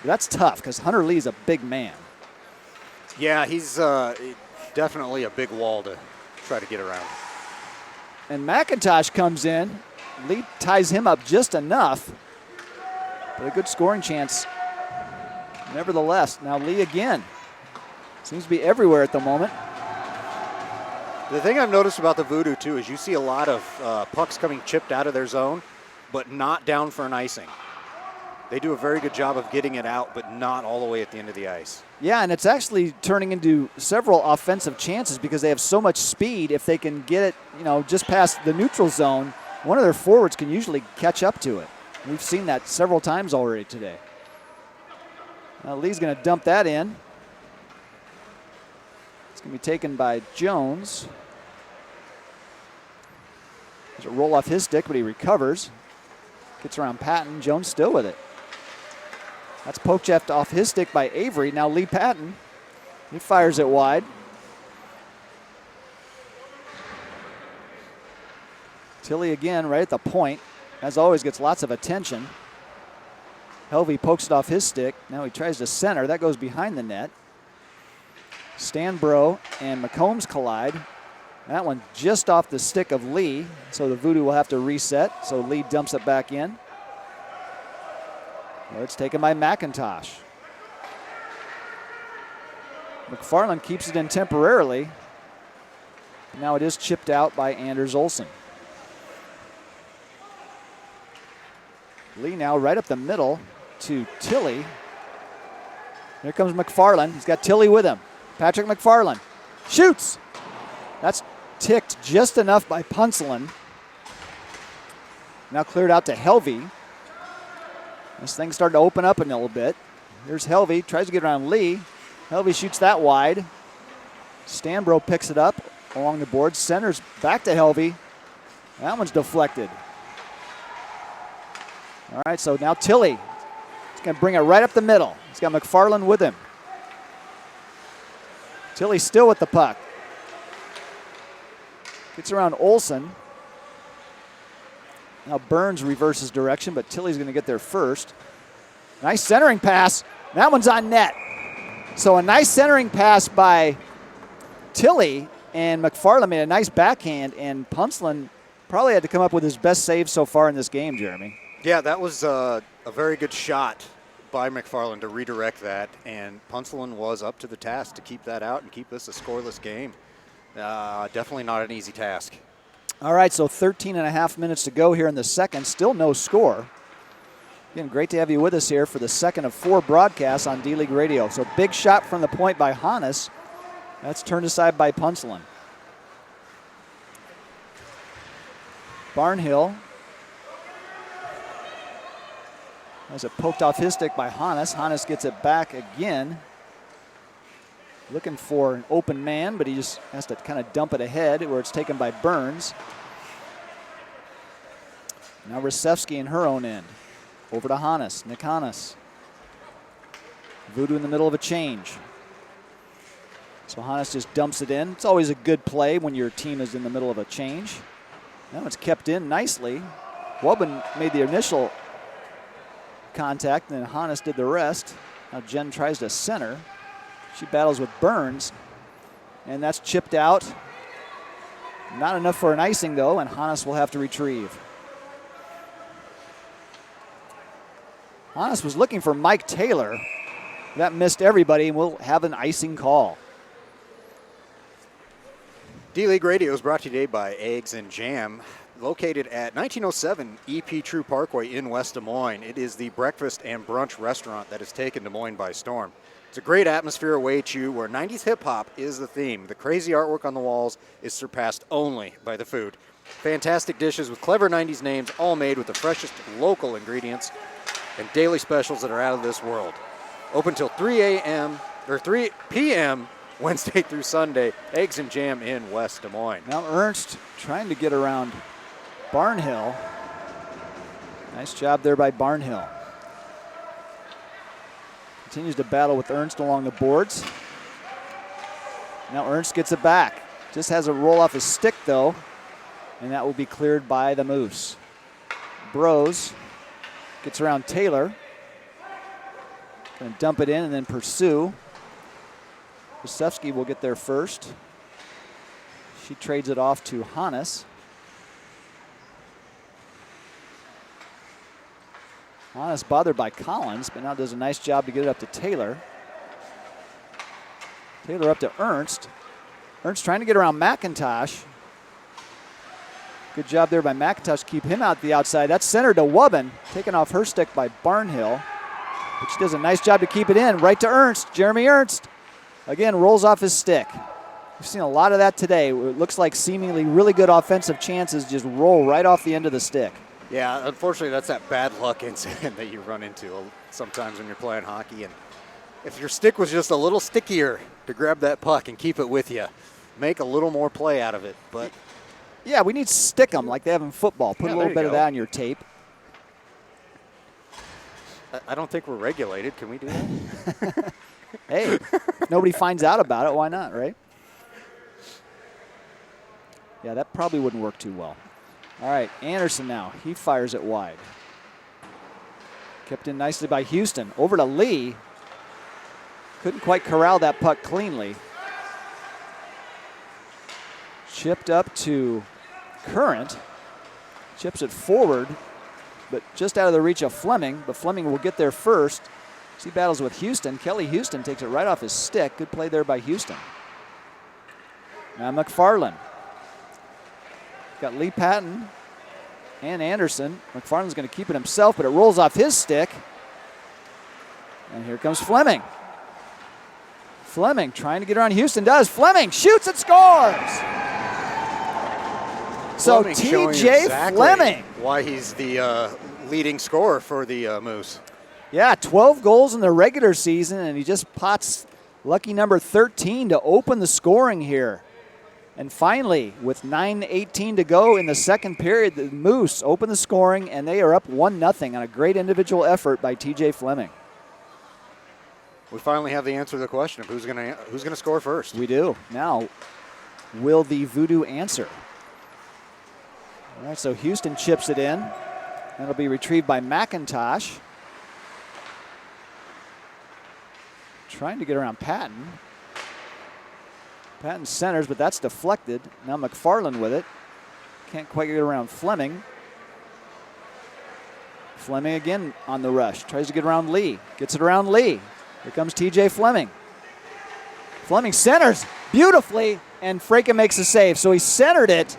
that's tough because Hunter Lee's a big man. Yeah, he's definitely a big wall to try to get around. And McIntosh comes in. Lee ties him up just enough. But a good scoring chance nevertheless. Now Lee again. Seems to be everywhere at the moment. The thing I've noticed about the Voodoo, too, is you see a lot of pucks coming chipped out of their zone, but not down for an icing. They do a very good job of getting it out, but not all the way at the end of the ice. Yeah, and it's actually turning into several offensive chances because they have so much speed. If they can get it, just past the neutral zone, one of their forwards can usually catch up to it. We've seen that several times already today. Now Lee's going to dump that in. It's going to be taken by Jones. There's a roll off his stick, but he recovers. Gets around Patton. Jones still with it. That's poke checked off his stick by Avery. Now Lee Patton. He fires it wide. Tilly again right at the point. As always, gets lots of attention. Helvey pokes it off his stick. Now he tries to center. That goes behind the net. Stanbro and McCombs collide. That one just off the stick of Lee, so the Voodoo will have to reset. So Lee dumps it back in. Well, it's taken by McIntosh. McFarland keeps it in temporarily. Now it is chipped out by Anders Olsen. Lee now right up the middle to Tilly. Here comes McFarland. He's got Tilly with him. Patrick McFarland shoots. That's ticked just enough by Punselin. Now cleared out to Helvey. This thing's starting to open up a little bit. Here's Helvey, tries to get around Lee. Helvey shoots that wide. Stanbro picks it up along the board, centers back to Helvey. That one's deflected. All right, so now Tilly. He's going to bring it right up the middle. He's got McFarland with him. Tilly still with the puck. Gets around Olsen. Now Burns reverses direction, but Tilly's going to get there first. Nice centering pass. That one's on net. So a nice centering pass by Tilly, and McFarland made a nice backhand, and Punselin probably had to come up with his best save so far in this game, Jeremy. Yeah, that was a very good shot by McFarland to redirect that, and Punselin was up to the task to keep that out and keep this a scoreless game. Definitely not an easy task. All right, so 13 and a half minutes to go here in the second. Still no score. Again, great to have you with us here for the second of 4 broadcasts on D-League Radio. So big shot from the point by Hannes. That's turned aside by Punselin. Barnhill has it poked off his stick by Hannes. Hannes gets it back again. Looking for an open man, but he just has to kind of dump it ahead where it's taken by Burns. Now Rasevsky in her own end. Over to Hannes, Nick Hannes. Voodoo in the middle of a change. So Hannes just dumps it in. It's always a good play when your team is in the middle of a change. Now it's kept in nicely. Wubben made the initial contact, and then Hannes did the rest. Now Jen tries to center. She battles with Burns, and that's chipped out. Not enough for an icing, though, and Hannes will have to retrieve. Hannes was looking for Mike Taylor. That missed everybody, and we'll have an icing call. D-League Radio is brought to you today by Eggs and Jam, located at 1907 EP True Parkway in West Des Moines. It is the breakfast and brunch restaurant that has taken Des Moines by storm. It's a great atmosphere awaits you where 90s hip-hop is the theme. The crazy artwork on the walls is surpassed only by the food. Fantastic dishes with clever 90s names, all made with the freshest local ingredients and daily specials that are out of this world. Open till 3 p.m. Wednesday through Sunday. Eggs and Jam in West Des Moines. Now Ernst trying to get around Barnhill. Nice job there by Barnhill. Continues to battle with Ernst along the boards. Now Ernst gets it back. Just has a roll off his stick though, and that will be cleared by the Moose. Bros gets around Taylor. Gonna dump it in and then pursue. Rasevsky will get there first. She trades it off to Hannes. Hannes bothered by Collins, but now does a nice job to get it up to Taylor. Taylor up to Ernst. Ernst trying to get around McIntosh. Good job there by McIntosh to keep him out the outside. That's centered to Wubben, taken off her stick by Barnhill. But she does a nice job to keep it in. Right to Ernst. Jeremy Ernst. Again, rolls off his stick. We've seen a lot of that today. It looks like seemingly really good offensive chances just roll right off the end of the stick. Yeah, unfortunately, that's that bad luck incident that you run into sometimes when you're playing hockey. And if your stick was just a little stickier to grab that puck and keep it with you, make a little more play out of it. But Yeah, we need to stick them like they have in football. Put a little bit of that on your tape. I don't think we're regulated. Can we do that? Hey, if nobody finds out about it, why not, right? Yeah, that probably wouldn't work too well. All right, Anderson now. He fires it wide. Kept in nicely by Houston. Over to Lee. Couldn't quite corral that puck cleanly. Chipped up to Current. Chips it forward, but just out of the reach of Fleming. But Fleming will get there first. He battles with Houston. Kelly Houston takes it right off his stick. Good play there by Houston. Now McFarland. Got Lee Patton and Anderson. McFarland's going to keep it himself, but it rolls off his stick. And here comes Fleming. Fleming trying to get around Houston. Does. Fleming shoots and scores! So TJ Fleming. Why he's the leading scorer for the Moose. Yeah, 12 goals in the regular season, and he just pots lucky number 13 to open the scoring here. And finally, with 9:18 to go in the second period, the Moose open the scoring, and they are up 1-0 on a great individual effort by TJ Fleming. We finally have the answer to the question of who's gonna score first. We do. Now, will the Voodoo answer? All right, so Houston chips it in. That'll be retrieved by McIntosh. Trying to get around Patton. Patton centers, but that's deflected. Now McFarland with it. Can't quite get around Fleming. Fleming again on the rush. Tries to get around Lee. Gets it around Lee. Here comes TJ Fleming. Fleming centers beautifully, and Frake makes a save. So he centered it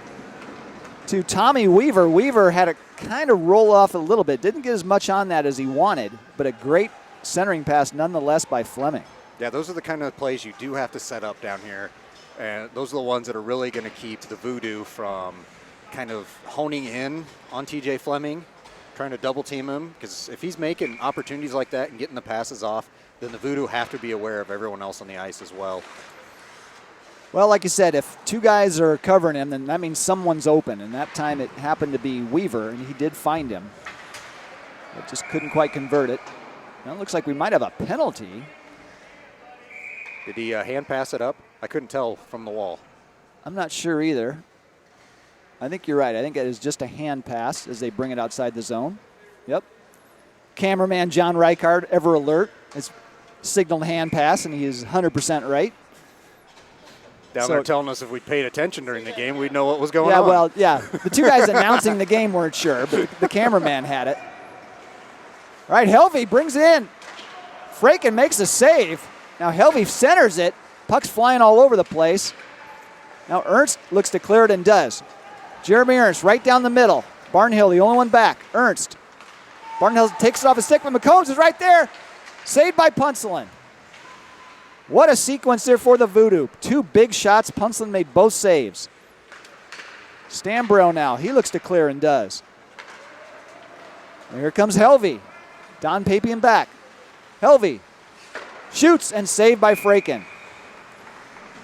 to Tommy Weaver. Weaver had to kind of roll off a little bit. Didn't get as much on that as he wanted, but a great centering pass nonetheless by Fleming. Yeah, those are the kind of plays you do have to set up down here. And those are the ones that are really going to keep the Voodoo from kind of honing in on TJ Fleming, trying to double team him. Because if he's making opportunities like that and getting the passes off, then the Voodoo have to be aware of everyone else on the ice as well. Well, like you said, if two guys are covering him, then that means someone's open. And that time it happened to be Weaver, and he did find him. But just couldn't quite convert it. Now it looks like we might have a penalty. Did he hand pass it up? I couldn't tell from the wall. I'm not sure either. I think you're right. I think it is just a hand pass as they bring it outside the zone. Yep. Cameraman John Reichard, ever alert, has signaled hand pass, and he is 100% right. Down there telling us if we paid attention during the game, we'd know what was going on. Yeah, well, yeah. The two guys announcing the game weren't sure, but the cameraman had it. All right, Helvey brings it in. Fraken makes a save. Now Helvey centers it. Puck's flying all over the place. Now Ernst looks to clear it and does. Jeremy Ernst right down the middle. Barnhill, the only one back. Ernst. Barnhill takes it off his stick, but McCombs is right there. Saved by Punselin. What a sequence there for the Voodoo. Two big shots. Punselin made both saves. Stambro now. He looks to clear and does. And here comes Helvey. Don Papian back. Helvey shoots and saved by Fraken.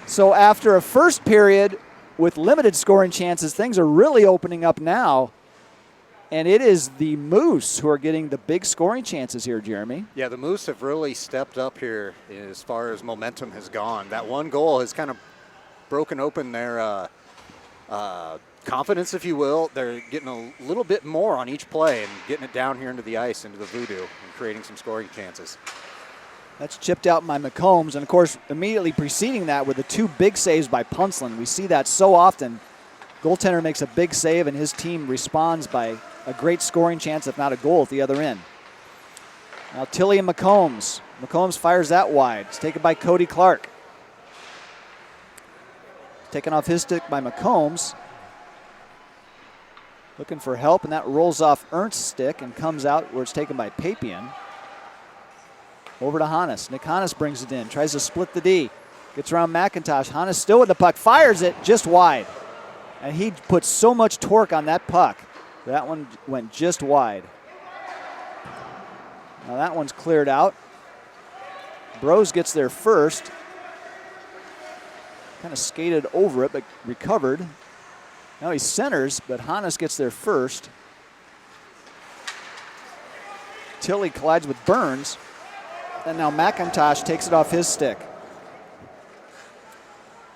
So after a first period with limited scoring chances, things are really opening up now. And it is the Moose who are getting the big scoring chances here, Jeremy. Yeah, the Moose have really stepped up here as far as momentum has gone. That one goal has kind of broken open their confidence, if you will. They're getting a little bit more on each play and getting it down here into the ice, into the Voodoo, and creating some scoring chances. That's chipped out by McCombs. And, of course, immediately preceding that were the two big saves by Punselin. We see that so often. Goaltender makes a big save, and his team responds by a great scoring chance, if not a goal, at the other end. Now Tilley and McCombs. McCombs fires that wide. It's taken by Cody Clark. Taken off his stick by McCombs. Looking for help, and that rolls off Ernst's stick and comes out where it's taken by Papian. Over to Hannes. Nick Hannes brings it in. Tries to split the D. Gets around McIntosh. Hannes still with the puck. Fires it just wide. And he puts so much torque on that puck. That one went just wide. Now that one's cleared out. Bros gets there first. Kind of skated over it, but recovered. Now he centers, but Hannes gets there first. Tilly collides with Burns. And now McIntosh takes it off his stick.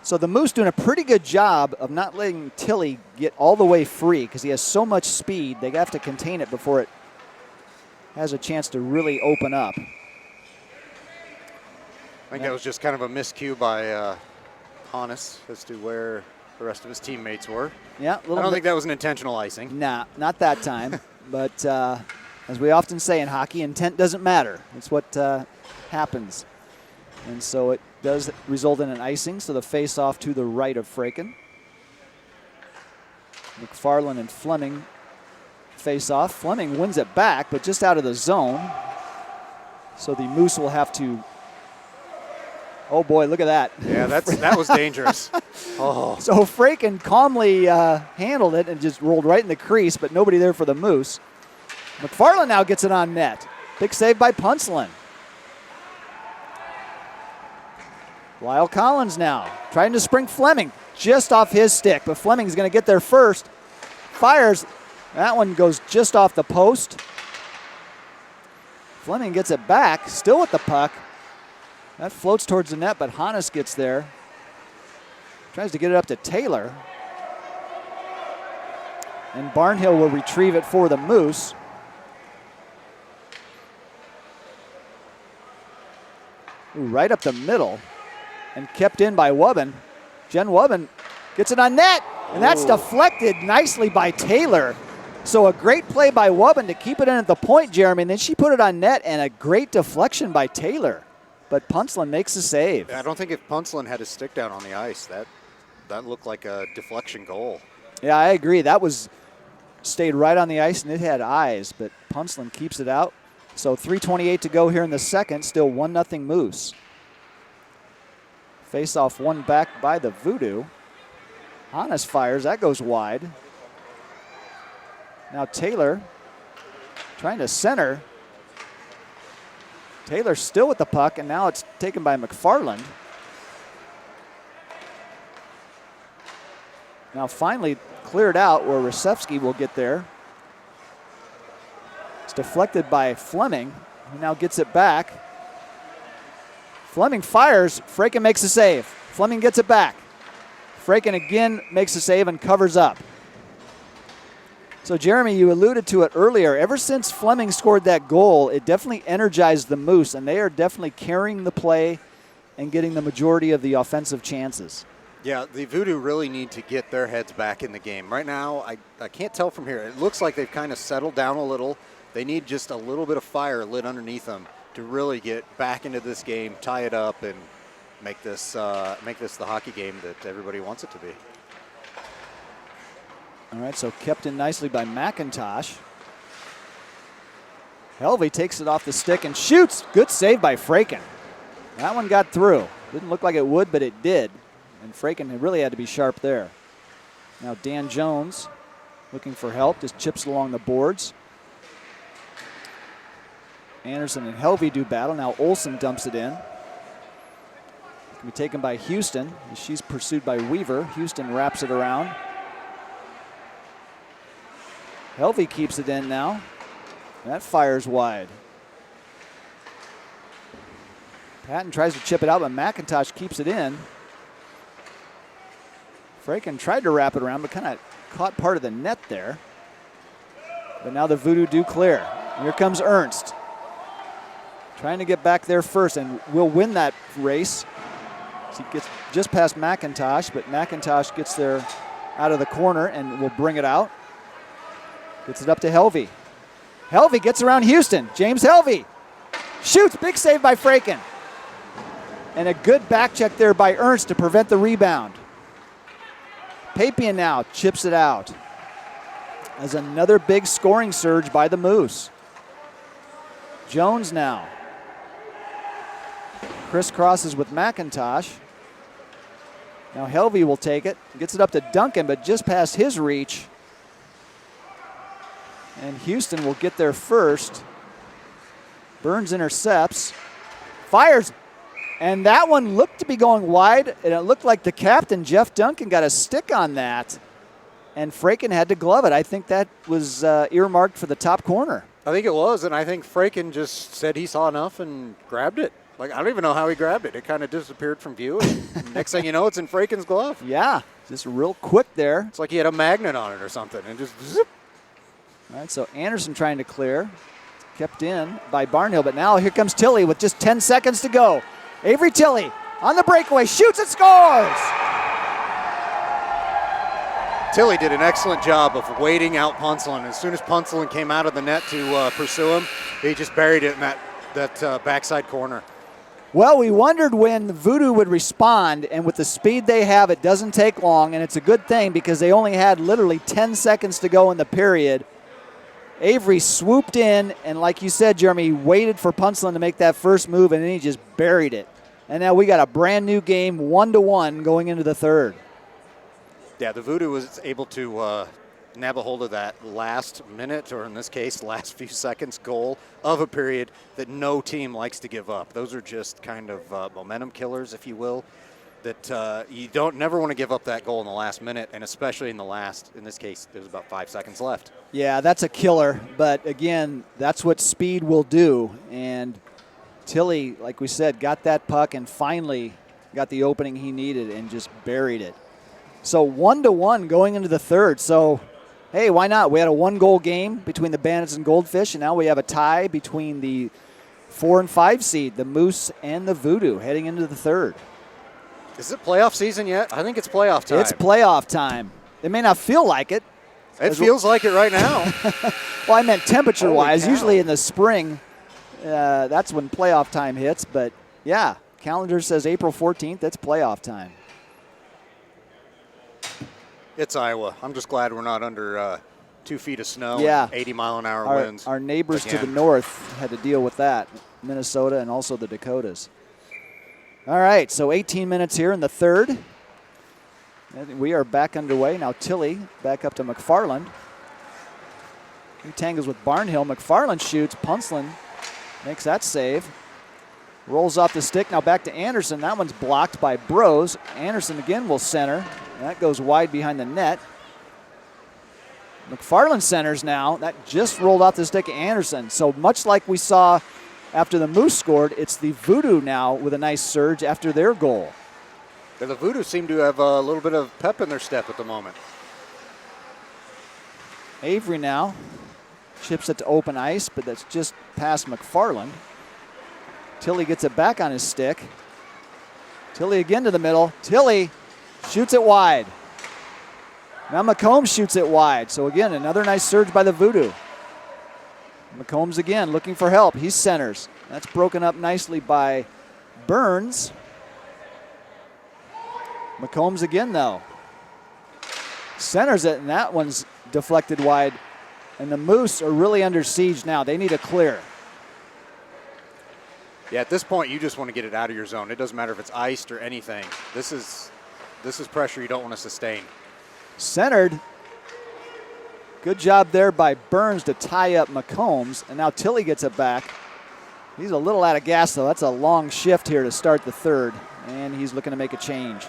So the Moose doing a pretty good job of not letting Tilly get all the way free because he has so much speed. They have to contain it before it has a chance to really open up. I think that was just kind of a miscue by Hannes as to where the rest of his teammates were. Yeah, I don't think that was an intentional icing. Nah, not that time. But as we often say in hockey, intent doesn't matter. It's what happens. And so it does result in an icing, so the face-off to the right of Fraken. McFarland and Fleming face off. Fleming wins it back, but just out of the zone. So the Moose will have to... Oh, boy, look at that. Yeah, that was dangerous. Oh. So Fraken calmly handled it and just rolled right in the crease, but nobody there for the Moose. McFarland now gets it on net. Big save by Punslin. Lyle Collins now trying to spring Fleming just off his stick, but Fleming's going to get there first. Fires. That one goes just off the post. Fleming gets it back, still with the puck. That floats towards the net, but Hannes gets there. Tries to get it up to Taylor. And Barnhill will retrieve it for the Moose. Ooh, right up the middle. And kept in by Wubbin. Jen Wubbin gets it on net. And that's deflected nicely by Taylor. So a great play by Wubbin to keep it in at the point, Jeremy. And then she put it on net, and a great deflection by Taylor. But Punslin makes the save. I don't think if Punslin had his stick down on the ice, that looked like a deflection goal. Yeah, I agree. That stayed right on the ice, and it had eyes. But Punslin keeps it out. So 3:28 to go here in the second. Still 1-0 Moose. Face-off one back by the Voodoo. Hannes fires. That goes wide. Now Taylor trying to center. Taylor still with the puck, and now it's taken by McFarland. Now finally cleared out where Rasevsky will get there. It's deflected by Fleming, who now gets it back. Fleming fires. Fraken makes a save. Fleming gets it back. Fraken again makes a save and covers up. So, Jeremy, you alluded to it earlier. Ever since Fleming scored that goal, it definitely energized the Moose, and they are definitely carrying the play and getting the majority of the offensive chances. Yeah, the Voodoo really need to get their heads back in the game. Right now, I can't tell from here. It looks like they've kind of settled down a little. They need just a little bit of fire lit underneath them to really get back into this game, tie it up, and make this the hockey game that everybody wants it to be. All right, so kept in nicely by McIntosh. Helvey takes it off the stick and shoots. Good save by Fraken. That one got through. Didn't look like it would, but it did. And Fraken really had to be sharp there. Now Dan Jones looking for help, just chips along the boards. Anderson and Helvey do battle. Now Olsen dumps it in. It can be taken by Houston. She's pursued by Weaver. Houston wraps it around. Helvey keeps it in now. That fires wide. Patton tries to chip it out, but McIntosh keeps it in. Fraken tried to wrap it around, but kind of caught part of the net there. But now the Voodoo do clear. Here comes Ernst. Trying to get back there first, and will win that race. He gets just past McIntosh, but McIntosh gets there out of the corner and will bring it out. Gets it up to Helvey. Helvey gets around Houston. James Helvey shoots. Big save by Fraken. And a good back check there by Ernst to prevent the rebound. Papian now chips it out. As another big scoring surge by the Moose. Jones now. Crisscrosses with McIntosh. Now Helvey will take it. Gets it up to Duncan, but just past his reach. And Houston will get there first. Burns intercepts. Fires. And that one looked to be going wide, and it looked like the captain, Jeff Duncan, got a stick on that. and Fraken had to glove it. I think that was earmarked for the top corner. I think it was, and I think Fraken just said he saw enough and grabbed it. Like, I don't even know how he grabbed it. It kind of disappeared from view, and next thing you know, it's in Fraken's glove. Yeah, just real quick there. It's like he had a magnet on it or something, and just zip. All right, so Anderson trying to clear. Kept in by Barnhill, but now here comes Tilley with just 10 seconds to go. Avery Tilley on the breakaway, shoots and scores! Tilley did an excellent job of waiting out Punselin. As soon as Punselin came out of the net to pursue him, he just buried it in that backside corner. Well, we wondered when Voodoo would respond, and with the speed they have, it doesn't take long, and it's a good thing because they only had literally 10 seconds to go in the period. Avery swooped in, and like you said, Jeremy, he waited for Punselin to make that first move, and then he just buried it. And now we got a brand new game, 1-1, going into the third. Yeah, the Voodoo was able to nab a hold of that last minute, or in this case, last few seconds goal of a period that no team likes to give up. Those are just kind of momentum killers, if you will, that you never want to give up that goal in the last minute, and especially in this case, there's about 5 seconds left. Yeah, that's a killer, but again, that's what speed will do. And Tilley, like we said, got that puck and finally got the opening he needed and just buried it. So 1-1 going into the third. So, hey, why not? We had a 1-goal game between the Bandits and Goldfish, and now we have a tie between the 4 and 5 seed, the Moose and the Voodoo, heading into the third. Is it playoff season yet? I think it's playoff time. It's playoff time. It may not feel like it. It feels like it right now. Well, I meant temperature-wise. Holy cow. Usually in the spring, that's when playoff time hits. But, yeah, calendar says April 14th. It's playoff time. It's Iowa. I'm just glad we're not under 2 feet of snow Yeah. and 80-mile-an-hour winds. Our neighbors again. to the north had to deal with that, Minnesota and also the Dakotas. All right, so 18 minutes here in the third. And we are back underway. Now Tilley back up to McFarland. He tangles with Barnhill. McFarland shoots. Punselin makes that save. Rolls off the stick. Now back to Anderson. That one's blocked by Bros. Anderson again will center. That goes wide behind the net. McFarland centers now. That just rolled off the stick of Anderson. So much like we saw after the Moose scored, it's the Voodoo now with a nice surge after their goal. Yeah, the Voodoo seem to have a little bit of pep in their step at the moment. Avery now chips it to open ice, but that's just past McFarland. Tilley gets it back on his stick. Tilley again to the middle. Tilley shoots it wide. Now McCombs shoots it wide. So again, another nice surge by the Voodoo. McCombs again looking for help. He centers. That's broken up nicely by Burns. McCombs again, though. Centers it, and that one's deflected wide. And the Moose are really under siege now. They need a clear. Yeah, at this point, you just want to get it out of your zone. It doesn't matter if it's iced or anything. This is pressure you don't want to sustain. Centered. Good job there by Burns to tie up McCombs. And now Tilley gets it back. He's a little out of gas, though. That's a long shift here to start the third. And he's looking to make a change.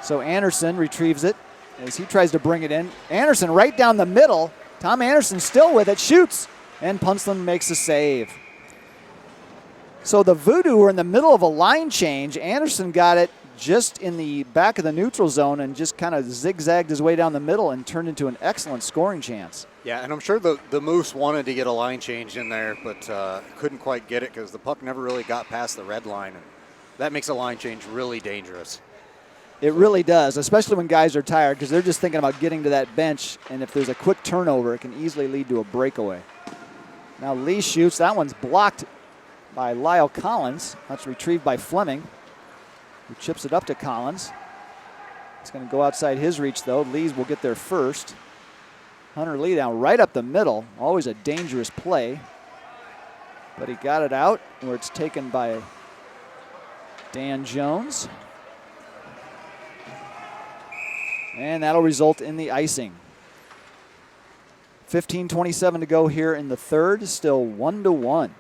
So Anderson retrieves it as he tries to bring it in. Anderson right down the middle. Tom Anderson still with it, shoots, and Punselin makes a save. So the Voodoo were in the middle of a line change. Anderson got it just in the back of the neutral zone and just kind of zigzagged his way down the middle and turned into an excellent scoring chance. Yeah, and I'm sure the Moose wanted to get a line change in there, but couldn't quite get it because the puck never really got past the red line, and that makes a line change really dangerous. It really does, especially when guys are tired because they're just thinking about getting to that bench, and if there's a quick turnover, it can easily lead to a breakaway. Now Lee shoots. That one's blocked by Lyle Collins. That's retrieved by Fleming, who chips it up to Collins. It's going to go outside his reach, though. Lees will get there first. Hunter Lee down right up the middle. Always a dangerous play. But he got it out where it's taken by Dan Jones. And that'll result in the icing. 15:27 to go here in the third. Still 1-1.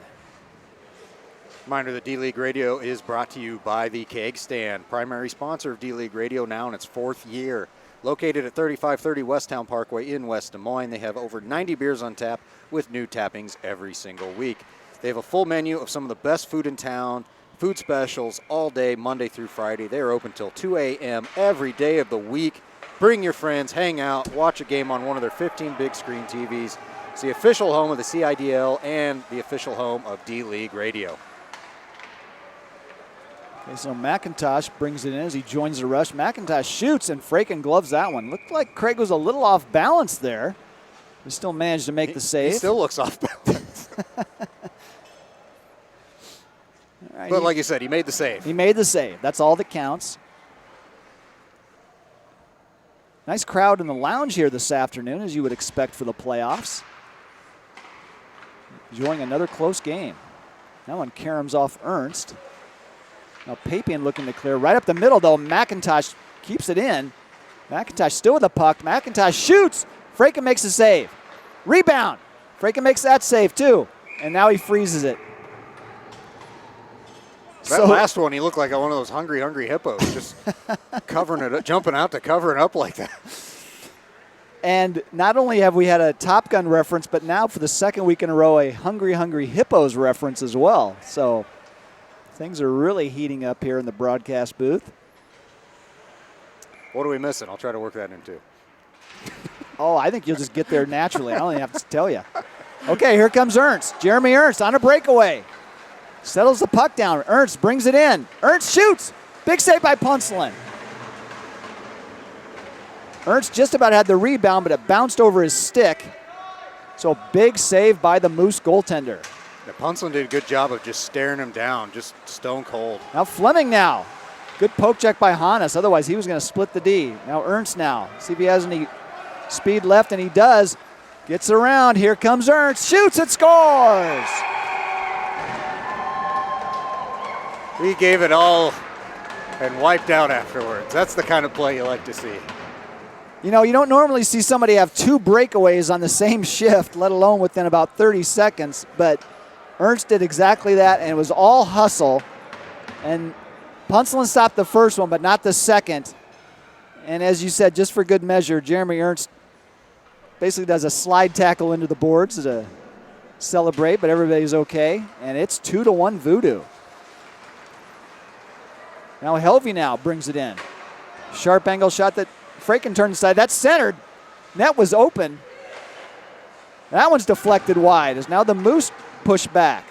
Reminder that D-League Radio is brought to you by the Keg Stand, primary sponsor of D-League Radio now in its 4th year. Located at 3530 Westtown Parkway in West Des Moines, they have over 90 beers on tap with new tappings every single week. They have a full menu of some of the best food in town, food specials all day, Monday through Friday. They are open till 2 a.m. every day of the week. Bring your friends, hang out, watch a game on one of their 15 big screen TVs. It's the official home of the CIDL and the official home of D-League Radio. Okay, so McIntosh brings it in as he joins the rush. McIntosh shoots, and Fraken gloves that one. Looked like Craig was a little off balance there. He still managed to make the save. He still looks off balance. Right, but like you said, he made the save. He made the save. That's all that counts. Nice crowd in the lounge here this afternoon, as you would expect for the playoffs. Enjoying another close game. That one caroms off Ernst. Now Papian looking to clear. Right up the middle, though. McIntosh keeps it in. McIntosh still with the puck. McIntosh shoots. Fraken makes a save. Rebound. Fraken makes that save, too. And now he freezes it. That last one, he looked like one of those hungry hippos, just covering it, jumping out to cover it up like that. And not only have we had a Top Gun reference, but now for the second week in a row, a Hungry Hippos reference as well. So things are really heating up here in the broadcast booth. What are we missing? I'll try to work that in too. Oh, I think you'll just get there naturally. I don't even have to tell you. Okay, here comes Ernst. Jeremy Ernst on a breakaway. Settles the puck down. Ernst brings it in. Ernst shoots. Big save by Punselin. Ernst just about had the rebound, but it bounced over his stick. So big save by the Moose goaltender. Yeah, Punselin did a good job of just staring him down, just stone cold. Now Fleming now. Good poke check by Hannes. Otherwise, he was going to split the D. Now Ernst now. See if he has any speed left, and he does. Gets around. Here comes Ernst. Shoots and scores. He gave it all and wiped out afterwards. That's the kind of play you like to see. You know, you don't normally see somebody have two breakaways on the same shift, let alone within about 30 seconds. But Ernst did exactly that, and it was all hustle. And Punselin stopped the first one, but not the second. And as you said, just for good measure, Jeremy Ernst basically does a slide tackle into the boards to celebrate, but everybody's okay. And it's 2-1 Voodoo. Now Helvey now brings it in. Sharp angle shot that Fraken turned aside. That's centered. Net was open. That one's deflected wide as now the Moose push back.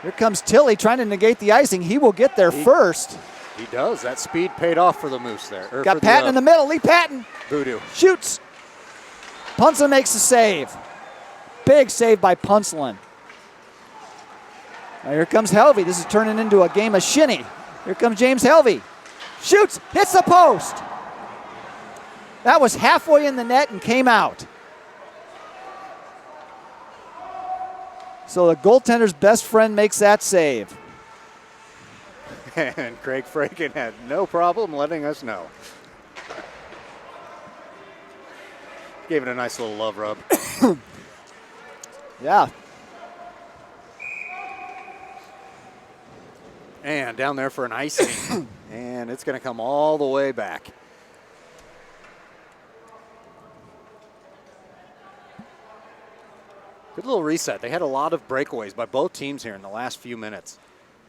Here comes Tilley trying to negate the icing. He will get there first. He does. That speed paid off for the Moose there. Got Patton in the middle. Lee Patton. Voodoo. Shoots. Punselin makes the save. Big save by Punselin. Now here comes Helvey. This is turning into a game of shinny. Here comes James Helvey. Shoots, hits the post. That was halfway in the net and came out. So the goaltender's best friend makes that save. And Craig Fraken had no problem letting us know. Gave it a nice little love rub. Yeah. And down there for an icing. And it's going to come all the way back. Good little reset. They had a lot of breakaways by both teams here in the last few minutes.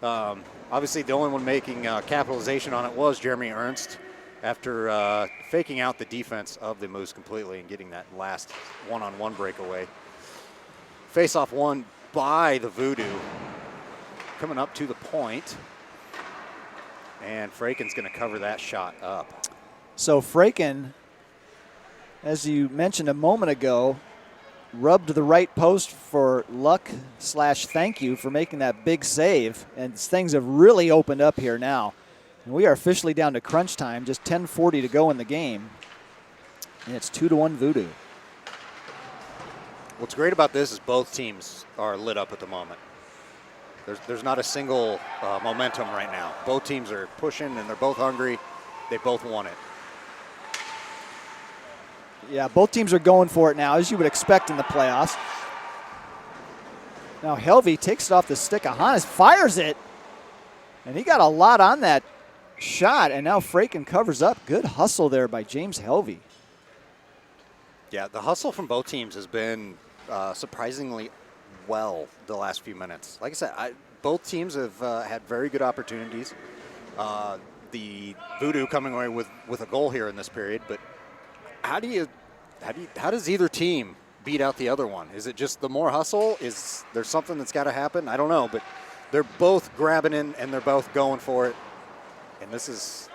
Obviously, the only one making capitalization on it was Jeremy Ernst after faking out the defense of the Moose completely and getting that last one-on-one breakaway. Face-off won by the Voodoo. Coming up to the point. And Fraken's going to cover that shot up. So Fraken, as you mentioned a moment ago, rubbed the right post for luck / thank you for making that big save. And things have really opened up here now. And we are officially down to crunch time, just 10:40 to go in the game. And it's 2-1 Voodoo. What's great about this is both teams are lit up at the moment. There's not a single momentum right now. Both teams are pushing, and they're both hungry. They both want it. Yeah, both teams are going for it now, as you would expect in the playoffs. Now Helvey takes it off the stick of Hannes, fires it, and he got a lot on that shot, and now Fraken covers up. Good hustle there by James Helvey. Yeah, the hustle from both teams has been surprisingly well the last few minutes. Like I said, both teams have had very good opportunities. The Voodoo coming away with a goal here in this period, but how does either team beat out the other one? Is it just the more hustle? Is there something that's got to happen? I don't know, but they're both grabbing in and they're both going for it. And this is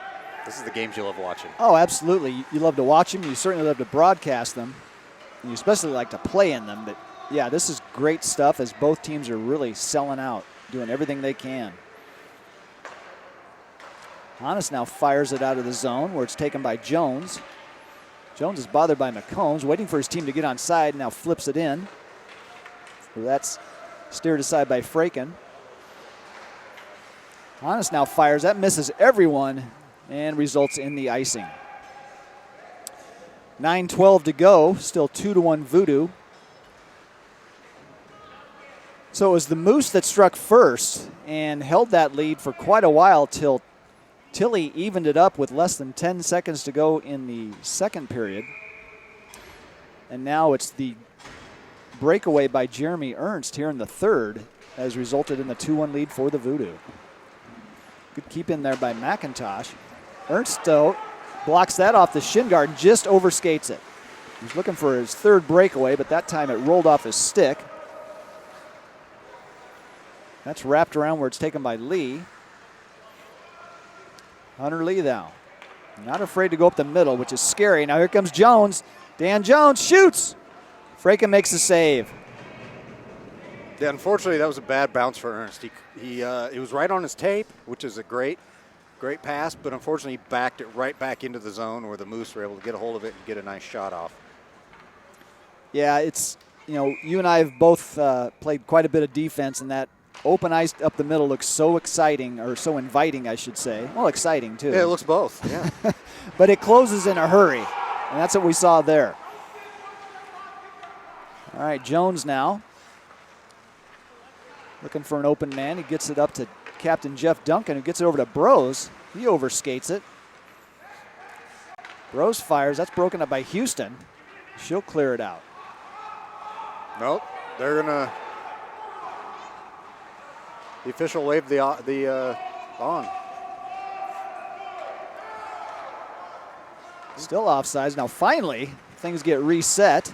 the games you love watching. Oh, absolutely. You love to watch them. You certainly love to broadcast them. And you especially like to play in them. But, yeah, this is great stuff as both teams are really selling out, doing everything they can. Hannes now fires it out of the zone where it's taken by Jones. Jones is bothered by McCombs, waiting for his team to get on side, now flips it in. So that's steered aside by Fraken. Hannes now fires. That misses everyone and results in the icing. 9:12 to go, still 2-1 Voodoo. So it was the Moose that struck first and held that lead for quite a while till Tilly evened it up with less than 10 seconds to go in the second period. And now it's the breakaway by Jeremy Ernst here in the third has resulted in the 2-1 lead for the Voodoo. Good keep in there by McIntosh. Ernst, though, blocks that off the shin guard and just overskates it. He's looking for his third breakaway, but that time it rolled off his stick. That's wrapped around where it's taken by Lee. Hunter Lee now. Not afraid to go up the middle, which is scary. Now here comes Jones. Dan Jones shoots. Fraken makes the save. Yeah, unfortunately, that was a bad bounce for Ernst. He was right on his tape, which is a great pass, but unfortunately he backed it right back into the zone where the Moose were able to get a hold of it and get a nice shot off. Yeah, it's, you and I have both played quite a bit of defense, and that open ice up the middle looks so exciting, or so inviting, I should say. Well, exciting, too. Yeah, it looks both, yeah. But it closes in a hurry, and that's what we saw there. All right, Jones now. Looking for an open man. He gets it up to Captain Jeff Duncan, who gets it over to Brose. He overskates it. Brose fires. That's broken up by Houston. She'll clear it out. Nope. They're going to... The official waved the on. Still offsides. Now finally, things get reset.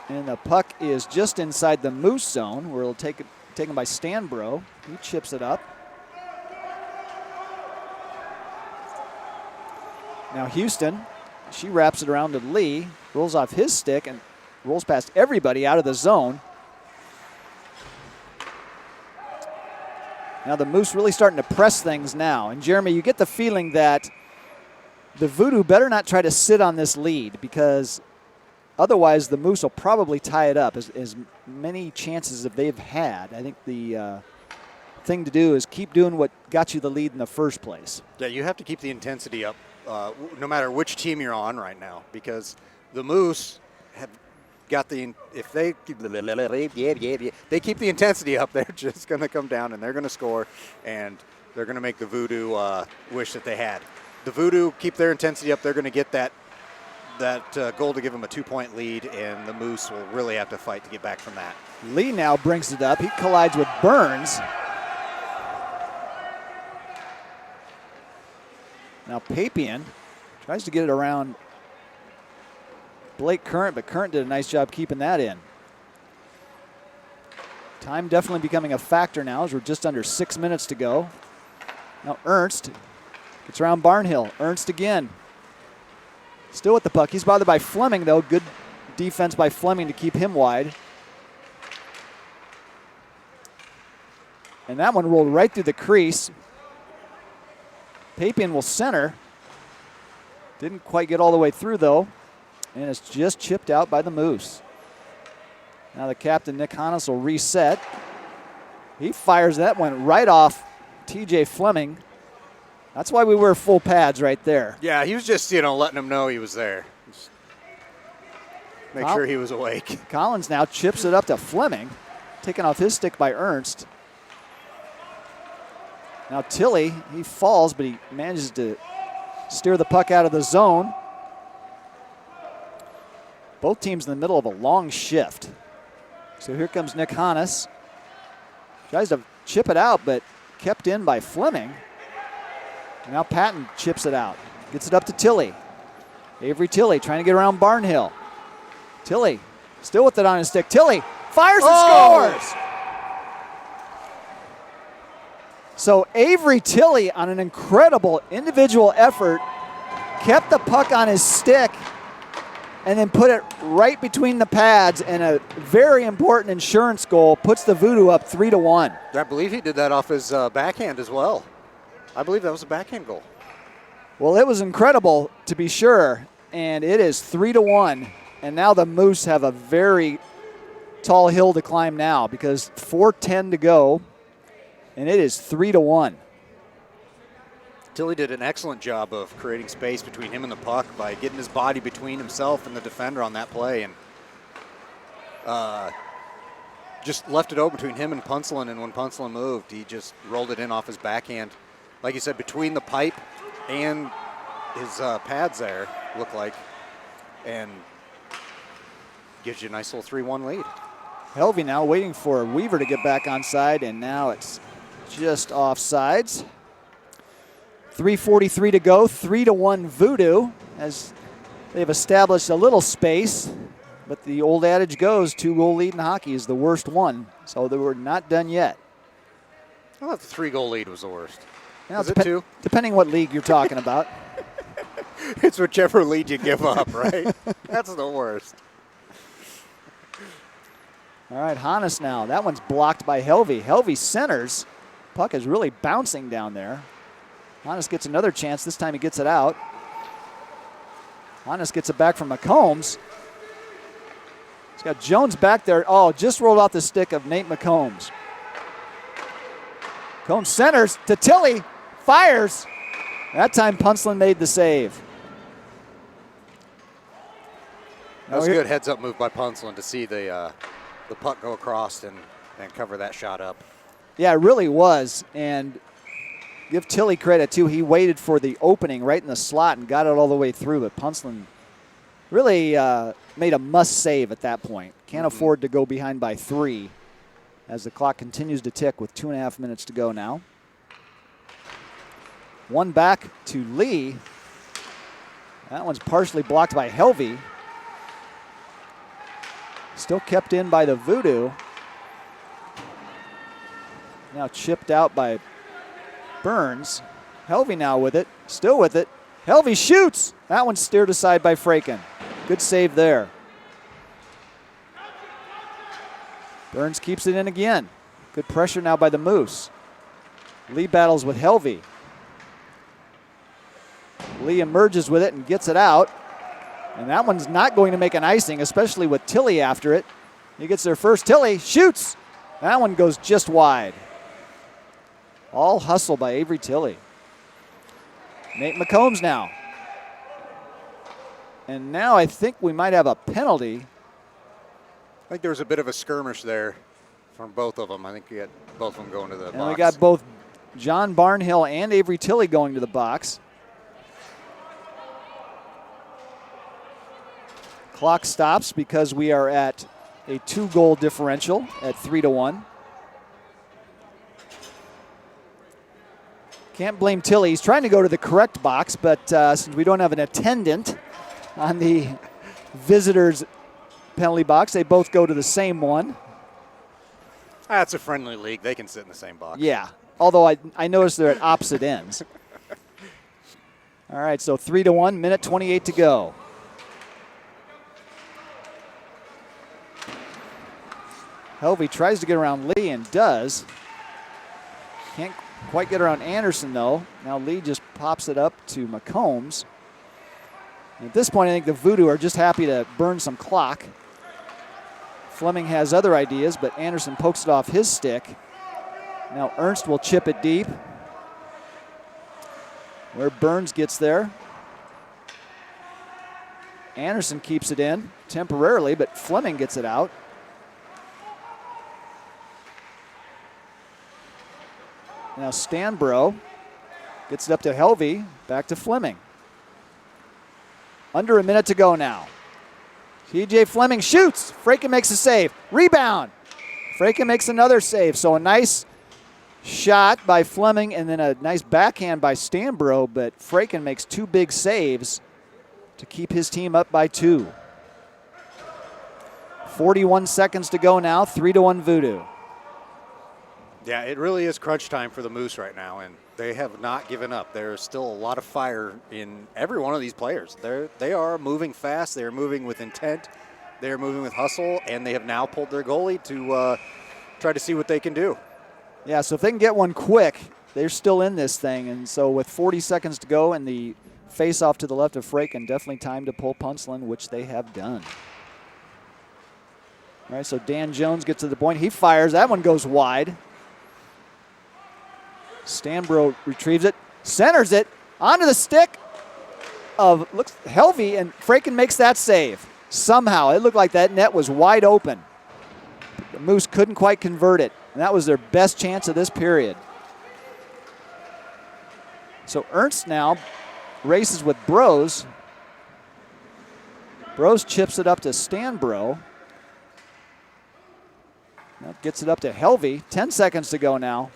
And the puck is just inside the Moose zone where it'll taken by Stanbro. He chips it up. Now Houston, she wraps it around to Lee, rolls off his stick and rolls past everybody out of the zone. Now the Moose really starting to press things now. And Jeremy, you get the feeling that the Voodoo better not try to sit on this lead, because otherwise the Moose will probably tie it up. As many chances as they've had, I think the thing to do is keep doing what got you the lead in the first place. Yeah, you have to keep the intensity up no matter which team you're on right now, because the Moose have got if they keep the intensity up, they're just going to come down and they're going to score, and they're going to make the Voodoo wish that they had. The Voodoo keep their intensity up, they're going to get that goal to give them a 2-point lead, and the Moose will really have to fight to get back from that. Lee now brings it up. He collides with Burns. Now Papian tries to get it around Blake Current, but Current did a nice job keeping that in. Time definitely becoming a factor now as we're just under 6 minutes to go. Now Ernst gets around Barnhill. Ernst again. Still with the puck. He's bothered by Fleming, though. Good defense by Fleming to keep him wide. And that one rolled right through the crease. Papian will center. Didn't quite get all the way through, though. And it's just chipped out by the Moose. Now the captain, Nick Hannes, will reset. He fires that one right off TJ Fleming. That's why we wear full pads right there. Yeah, he was just, letting him know he was there. Just make sure he was awake. Collins now chips it up to Fleming, taken off his stick by Ernst. Now Tilly, he falls, but he manages to steer the puck out of the zone. Both teams in the middle of a long shift. So here comes Nick Hannes. Tries to chip it out, but kept in by Fleming. Now Patton chips it out. Gets it up to Tilly. Avery Tilly trying to get around Barnhill. Tilly still with it on his stick. Tilly fires and scores! So Avery Tilly, on an incredible individual effort, kept the puck on his stick and then put it right between the pads, and a very important insurance goal puts the Voodoo up 3-1. I believe he did that off his backhand as well. I believe that was a backhand goal. Well, it was incredible, to be sure, and it is 3-1, and now the Moose have a very tall hill to climb now because 4:10 to go, and it is 3-1. Tilly did an excellent job of creating space between him and the puck by getting his body between himself and the defender on that play, and just left it open between him and Punselin, and when Punselin moved, he just rolled it in off his backhand. Like you said, between the pipe and his pads there, look like, and gives you a nice little 3-1 lead. Helvey now waiting for Weaver to get back on side, and now it's just offsides. 3:43 to go, 3-1 Voodoo, as they've established a little space, but the old adage goes, 2-goal lead in hockey is the worst one, so they were not done yet. I thought the 3-goal lead was the worst. Now, is it 2? Depending what league you're talking about. It's whichever lead you give up, right? That's the worst. All right, Hannes now. That one's blocked by Helvey. Helvey centers. Puck is really bouncing down there. Hannes gets another chance. This time he gets it out. Hannes gets it back from McCombs. He's got Jones back there. Oh, just rolled off the stick of Nate McCombs. Combs centers to Tilly. Fires. That time Punselin made the save. That was a good heads-up move by Punselin to see the puck go across and cover that shot up. Yeah, it really was. And give Tilly credit, too. He waited for the opening right in the slot and got it all the way through. But Punselin really made a must-save at that point. Can't afford to go behind by 3 as the clock continues to tick with 2.5 minutes to go now. One back to Lee. That one's partially blocked by Helvey. Still kept in by the Voodoo. Now chipped out by Burns. Helvey now with it. Still with it. Helvey shoots. That one's steered aside by Fraken. Good save there. Burns keeps it in again. Good pressure now by the Moose. Lee battles with Helvey. Lee emerges with it and gets it out. And that one's not going to make an icing, especially with Tilly after it. He gets there first. Tilly shoots. That one goes just wide. All hustle by Avery Tilly. Nate McCombs now. And now I think we might have a penalty. I think there was a bit of a skirmish there from both of them. I think you got both of them going to the box. And we got both John Barnhill and Avery Tilly going to the box. Clock stops because we are at a 2-goal differential at 3-1. Can't blame Tilly. He's trying to go to the correct box, but since we don't have an attendant on the visitors' penalty box, they both go to the same one. That's a friendly league. They can sit in the same box. Yeah, although I noticed they're at opposite ends. All right, so 3-1, minute 28 to go. Helvey tries to get around Lee and does. Can't quite get around Anderson, though. Now Lee just pops it up to McCombs. And at this point, I think the Voodoo are just happy to burn some clock. Fleming has other ideas, but Anderson pokes it off his stick. Now Ernst will chip it deep. Where Burns gets there. Anderson keeps it in temporarily, but Fleming gets it out. Now Stanbro gets it up to Helvey, back to Fleming. Under a minute to go now. TJ Fleming shoots. Fraken makes a save. Rebound. Fraken makes another save. So a nice shot by Fleming and then a nice backhand by Stanbro, but Fraken makes 2 big saves to keep his team up by 2. 41 seconds to go now, 3-1 Voodoo. Yeah, it really is crunch time for the Moose right now, and they have not given up. There's still a lot of fire in every one of these players. They are moving fast. They are moving with intent. They are moving with hustle, and they have now pulled their goalie to try to see what they can do. Yeah, so if they can get one quick, they're still in this thing. And so with 40 seconds to go and the face-off to the left of Fraken, definitely time to pull Punchland, which they have done. All right, so Dan Jones gets to the point. He fires. That one goes wide. Stanbro retrieves it, centers it, onto the stick of Helvey, and Fraken makes that save. Somehow, it looked like that net was wide open. The Moose couldn't quite convert it, and that was their best chance of this period. So Ernst now races with Bros. Bros chips it up to Stanbro. That gets it up to Helvey. 10 seconds to go now.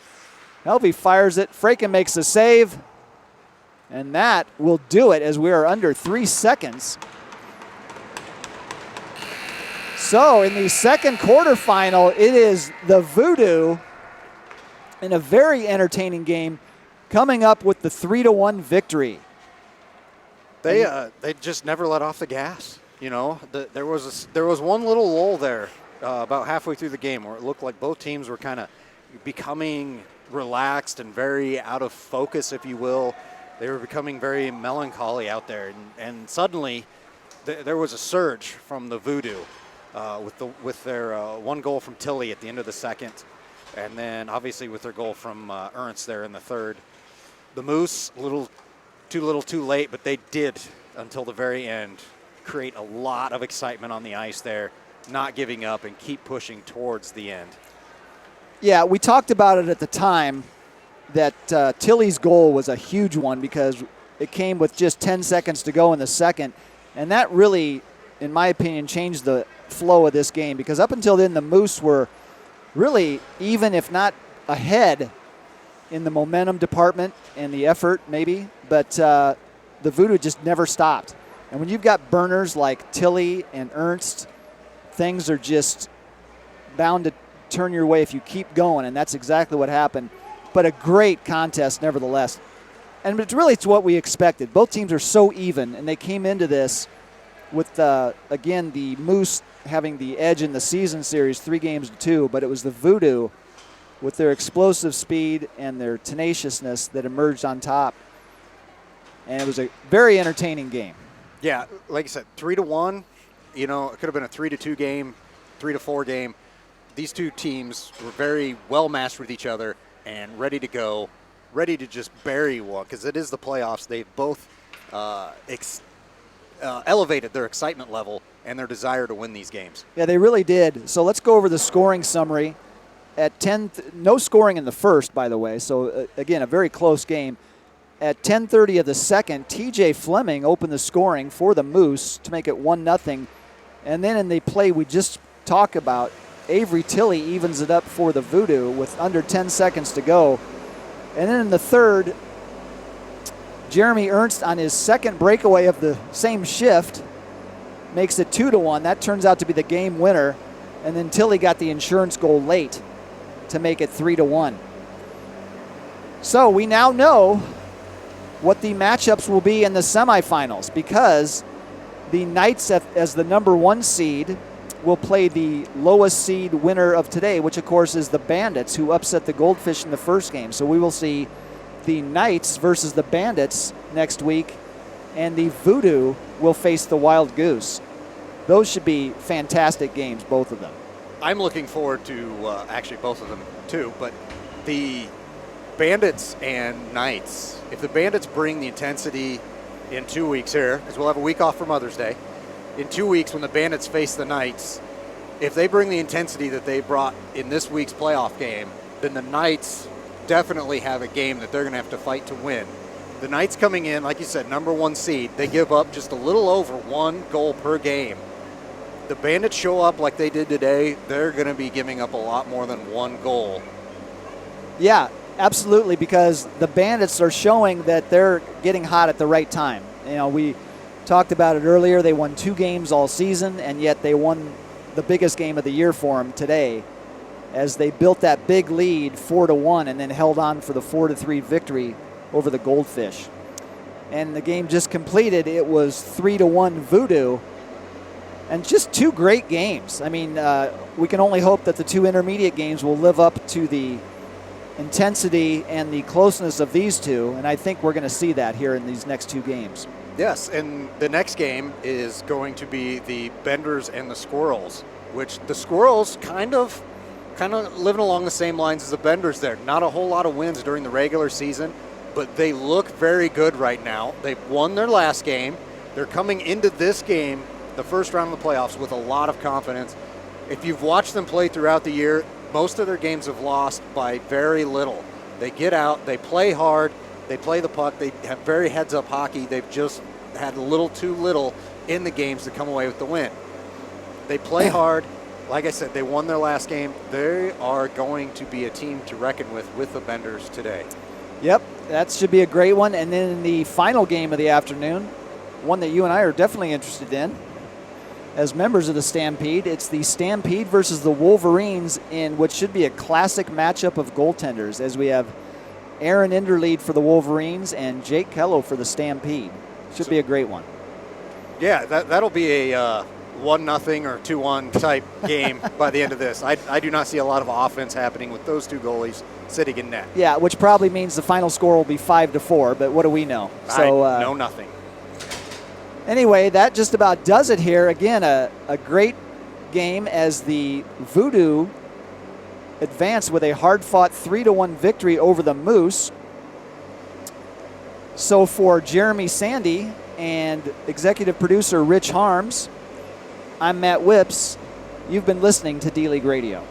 Helvey fires it. Fraken makes a save. And that will do it as we are under 3 seconds. So in the second quarterfinal, it is the Voodoo in a very entertaining game coming up with the 3-1 victory. They just never let off the gas. You know, there was one little lull there about halfway through the game where it looked like both teams were kind of becoming relaxed and very out of focus, if you will. They were becoming very melancholy out there, and suddenly there was a surge from the Voodoo with their one goal from Tilly at the end of the second, and then obviously with their goal from Ernst there in the third. The Moose, too little too late, but they did, until the very end, create a lot of excitement on the ice there, not giving up and keep pushing towards the end. Yeah, we talked about it at the time that Tilly's goal was a huge one because it came with just 10 seconds to go in the second, and that really, in my opinion, changed the flow of this game because up until then the Moose were really even, if not ahead, in the momentum department and the effort maybe, but the Voodoo just never stopped. And when you've got burners like Tilly and Ernst, things are just bound to turn your way if you keep going, and that's exactly what happened. But a great contest nevertheless. And it's what we expected. Both teams are so even, and they came into this with, again, the Moose having the edge in the season series 3-2, but it was the Voodoo with their explosive speed and their tenaciousness that emerged on top. And it was a very entertaining game. Yeah, like I said, 3-1, you know, it could have been a 3-2 game, 3-4 game. These two teams were very well matched with each other and ready to go, ready to just bury one because it is the playoffs. They've both elevated their excitement level and their desire to win these games. Yeah, they really did. So let's go over the scoring summary. At 10, no scoring in the first, by the way. So again, a very close game. At 10:30 of the second, TJ Fleming opened the scoring for the Moose to make it 1-0. And then in the play we just talked about, Avery Tilly evens it up for the Voodoo with under 10 seconds to go. And then in the third, Jeremy Ernst on his second breakaway of the same shift makes it 2-1. That turns out to be the game winner. And then Tilly got the insurance goal late to make it 3-1. So we now know what the matchups will be in the semifinals because the Knights, as the number 1 seed, will play the lowest seed winner of today, which of course is the Bandits, who upset the Goldfish in the first game. So we will see the Knights versus the Bandits next week, and the Voodoo will face the Wild Goose. Those should be fantastic games, both of them. I'm looking forward to actually both of them too, but the Bandits and Knights, if the Bandits bring the intensity in 2 weeks here, because we'll have a week off for Mother's Day, in 2 weeks when the Bandits face the Knights, if they bring the intensity that they brought in this week's playoff game, then the Knights, definitely have a game that they're going to have to fight to win. The Knights coming in, like you said, number 1 seed, they give up just a little over 1 goal per game. The Bandits show up like they did today, they're going to be giving up a lot more than 1 goal. Yeah, absolutely, because the Bandits are showing that they're getting hot at the right time. You know, we talked about it earlier. They won 2 games all season, and yet they won the biggest game of the year for them today, as they built that big lead 4-1 and then held on for the 4-3 victory over the Goldfish. And the game just completed, it was 3-1 Voodoo, and just 2 great games. I mean, we can only hope that the 2 intermediate games will live up to the intensity and the closeness of these 2, and I think we're going to see that here in these next 2 games. Yes, and the next game is going to be the Benders and the Squirrels, which the Squirrels kind of living along the same lines as the Benders there. Not a whole lot of wins during the regular season, but they look very good right now. They've won their last game. They're coming into this game, the first round of the playoffs, with a lot of confidence. If you've watched them play throughout the year, most of their games have lost by very little. They get out, they play hard, they play the puck, they have very heads-up hockey. They've just had a little too little in the games to come away with the win. They play hard. Like I said, they won their last game. They are going to be a team to reckon with the Benders today. Yep, that should be a great one. And then in the final game of the afternoon, one that you and I are definitely interested in as members of the Stampede, it's the Stampede versus the Wolverines in what should be a classic matchup of goaltenders, as we have Aaron Inderlead for the Wolverines and Jake Kello for the Stampede. Should be a great one. Yeah, that'll be a 1-0 or 2-1 type game by the end of this. I do not see a lot of offense happening with those 2 goalies sitting in net. Yeah, which probably means the final score will be 5-4, but what do we know? So I know nothing. Anyway, that just about does it here. Again, a great game as the Voodoo advanced with a hard-fought 3-1 victory over the Moose. So for Jeremy Sandy and executive producer Rich Harms, I'm Matt Whips. You've been listening to D-League Radio.